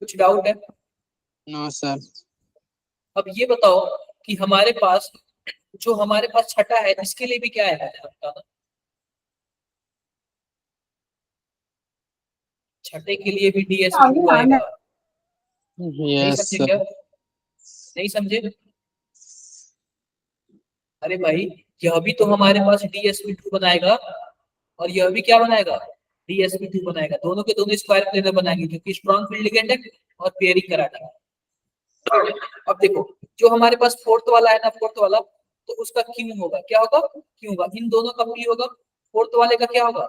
कुछ डाउट है? No sir. अब ये बताओ कि हमारे पास छठा है, इसके लिए भी क्या आएगा, जरा बताना। छठे के लिए भी DsP2 आएगा। नहीं यस समझे क्या? सर। नहीं समझे? अरे भाई, यह भी तो हमारे पास DsP2 बनाएगा और यह भी क्या बनाएगा, DsP2 बनाएगा। दोनों के दोनों स्क्वायर प्लेनर बनाएंगे क्योंकि स्ट्रॉन्ग फील्ड लिगेंड है और पेयरिंग कराना है। अब देखो, जो हमारे पास फोर्थ वाला है ना, फोर्थ वाला, तो उसका क्यों होगा, क्या होगा, क्यों होगा। इन दोनों का पी होगा, फोर्थ वाले का क्या होगा,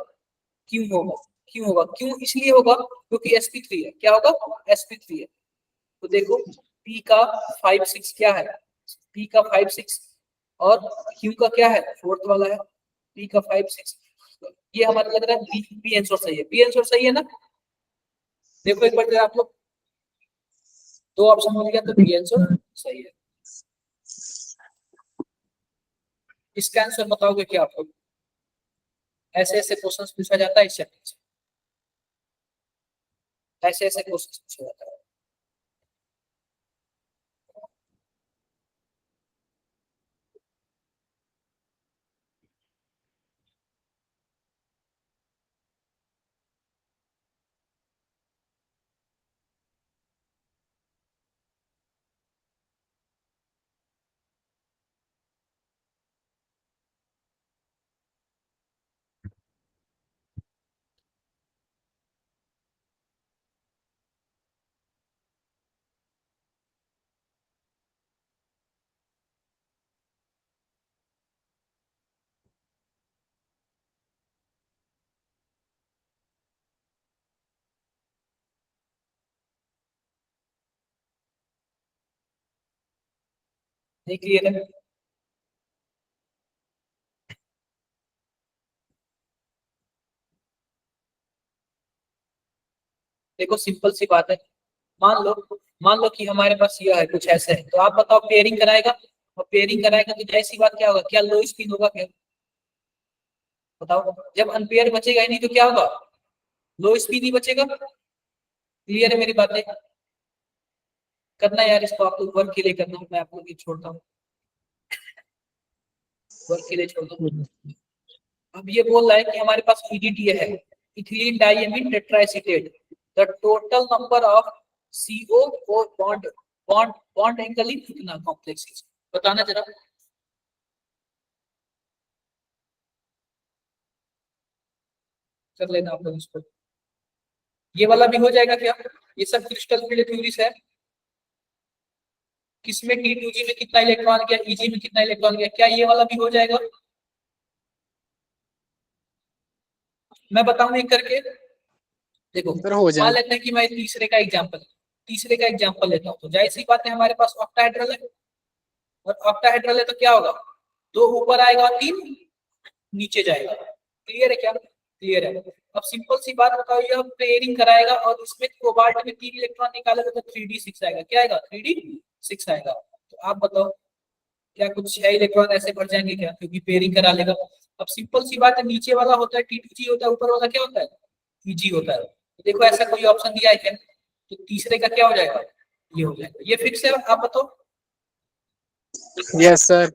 क्यों होगा। क्यों होगा, क्यों इसलिए होगा क्योंकि sp3 है। क्या होगा, sp3 है। तो देखो, P का 5 6 क्या है, P का 5 6 और Q का क्या है, फोर्थ वाला है, P का 5 6। ये हमारा लग रहा है पी आंसर सही है, पी आंसर सही है ना। देखो एक बार जरा आप लोग, दो ऑप्शन मिल गया तो पी आंसर सही है। इसका आंसर बताओगे क्या आप लोग? ऐसे ऐसे क्वेश्चंस पूछा जाता है इस चैप्टर से, ऐसे ऐसे क्वेश्चंस पूछा जाता है। नहीं क्लियर है? देखो सिंपल सी बात है, मान लो कि हमारे पास यह है, कुछ ऐसे है, तो आप बताओ पेयरिंग कराएगा, और पेयरिंग कराएगा तो जाहिर सी बात क्या होगा, क्या लो स्पिन होगा क्या, बताओ। जब अनपेयर बचेगा ही नहीं तो क्या होगा, लो स्पिन ही बचेगा। क्लियर है मेरी बातें? करना यार, इसको आप लोग वर्क के लिए करना, मैं आप लोग ये छोड़ता हूँ, वर्क के लिए छोड़ दो। अब ये बोल रहा है कि हमारे पास EDTA है, ethylene diamine tetraacetate. The total number of CO और bond bond bond angle in कितना कॉम्प्लेक्स, बताना जरा। कर लेना आप लोग इसको, ये वाला भी हो जाएगा क्या? ये सब क्रिस्टल फील्ड थ्योरीज है। किसमें T2G में कितना इलेक्ट्रॉन गया, EG में कितना इलेक्ट्रॉन गया, क्या ये वाला भी हो जाएगा? मैं बताऊं एक करके, देखो सर हो मान जाए। लेते हैं कि मैं तीसरे का एग्जांपल लेता हूँ, तो जाहिर सी बात है हमारे पास ऑक्टाहेड्रल है, और ऑक्टाहेड्रल है तो क्या होगा, दो ऊपर आएगा और तीन नीचे जाएगा। क्लियर है क्या? क्लियर है। अब सिंपल सी बात बताओ, यह पेयरिंग कराएगा और इसमें कोबाल्ट में 3 इलेक्ट्रॉन निकालेगा तो 3d6 आएगा। क्या आएगा, 3d6 आएगा। तो आप बताओ, क्या कुछ 6 इलेक्ट्रॉन ऐसे भर जाएंगे क्या, क्योंकि पेयरिंग करा लेगा। अब सिंपल सी बात है, नीचे वाला होता है T2G होता है, ऊपर वाला क्या होता है, EG होता है। तो देखो ऐसा कोई ऑप्शन दिया है क्या, तो तीसरे का क्या हो जाएगा, ये हो जाएगा। ये फिक्स है, आप बताओ। Yes sir.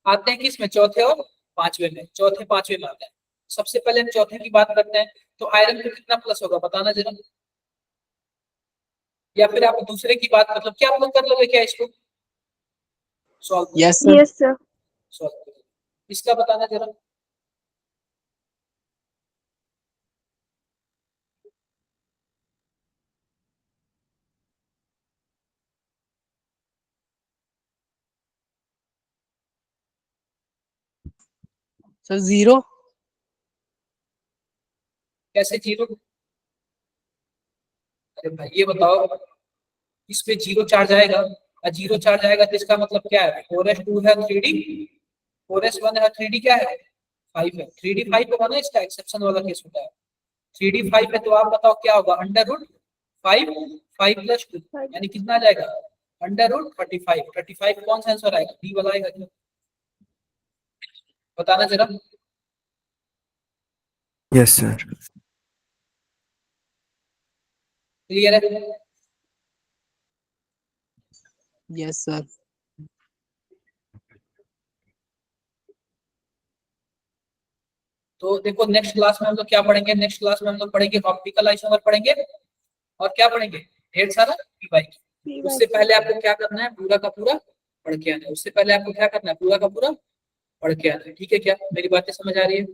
आते हैं किस में, चौथे और पांचवे में, चौथे पांचवे में आते हैं। सबसे पहले हम चौथे की बात करते हैं, तो आयरन पे कितना प्लस होगा, बताना जरा। या फिर आप दूसरे की बात, मतलब क्या आप लोग कर लोगे क्या इसको solve, yes sir. Yes sir. Solve इसका बताना जरा। सर 0। कैसे जीरो? अरे भाई ये बताओ, इस पे जीरो चार्ज आएगा और जीरो चार्ज आएगा तो इसका मतलब क्या है? 4s2 है 3d, 4s1 है 3d क्या है? 5 है। 3d 5 होगा ना, इसका एक्सेप्शन वाला केस होता है। 3d 5 है तो आप बताओ क्या होगा? अंडर रूट 5, 5 प्लस 2 यानी कितना आ जाएगा? Under root 35। 35 कौन सा आंसर आएगा? डी वाला आएगा क्या? बताना जरा। Yes sir. क्लियर है? Yes sir. तो देखो नेक्स्ट क्लास में हम लोग क्या पढ़ेंगे? नेक्स्ट क्लास में हम लोग पढ़ेंगे ऑप्टिकल आइसोमर पढ़ेंगे और क्या पढ़ेंगे? ढेर सारा पीवाई। उससे पहले आपको क्या करना है? पूरा का पूरा पढ़ के आना है। उससे पहले आपको क्या करना है? पूरा का पूरा पढ़ के आना है। ठीक है क्या? मेरी बातें समझ आ रही है?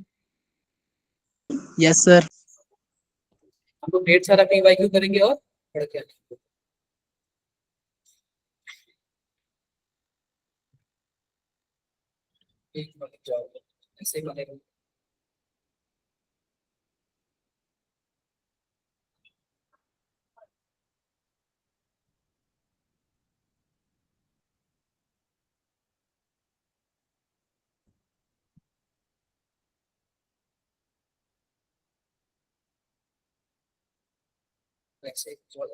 Yes sir. हम लोग ढेर सारा पीवाई करेंगे और पढ़ के आना है। एक मिनट जाओ, ऐसे ही बनेगा। ऐसे ही जाओ।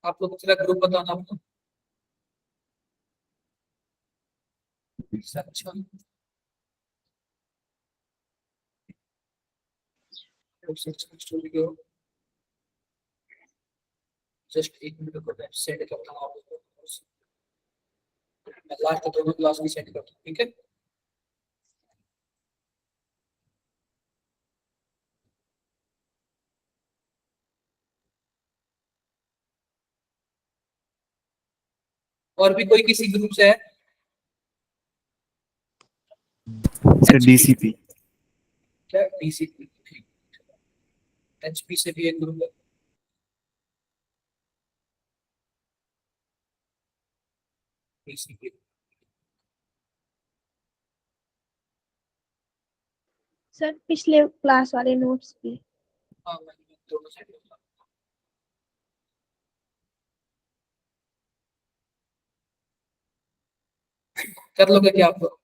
आप लोग दूसरा ग्रुप बताना आपको। अच्छा स्टूडियो, जस्ट एक मिनट को मैं सेंड करता हूँ आपको। मैं लास्ट दोनों क्लास भी सेंड करता हूँ, ठीक है? और भी कोई किसी ग्रुप से है? Sir DCP. क्या डीसीपी? ठीक। एचपी से भी एक ग्रुप है। डीसीपी। सर पिछले क्लास वाले नोट्स भी। हाँ मैं दोनों सेंड करता हूँ। कर लोगे क्या आप लोग?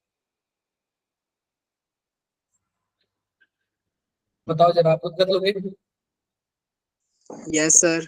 बताओ जरा, आप लोग कर लोगे? Yes sir.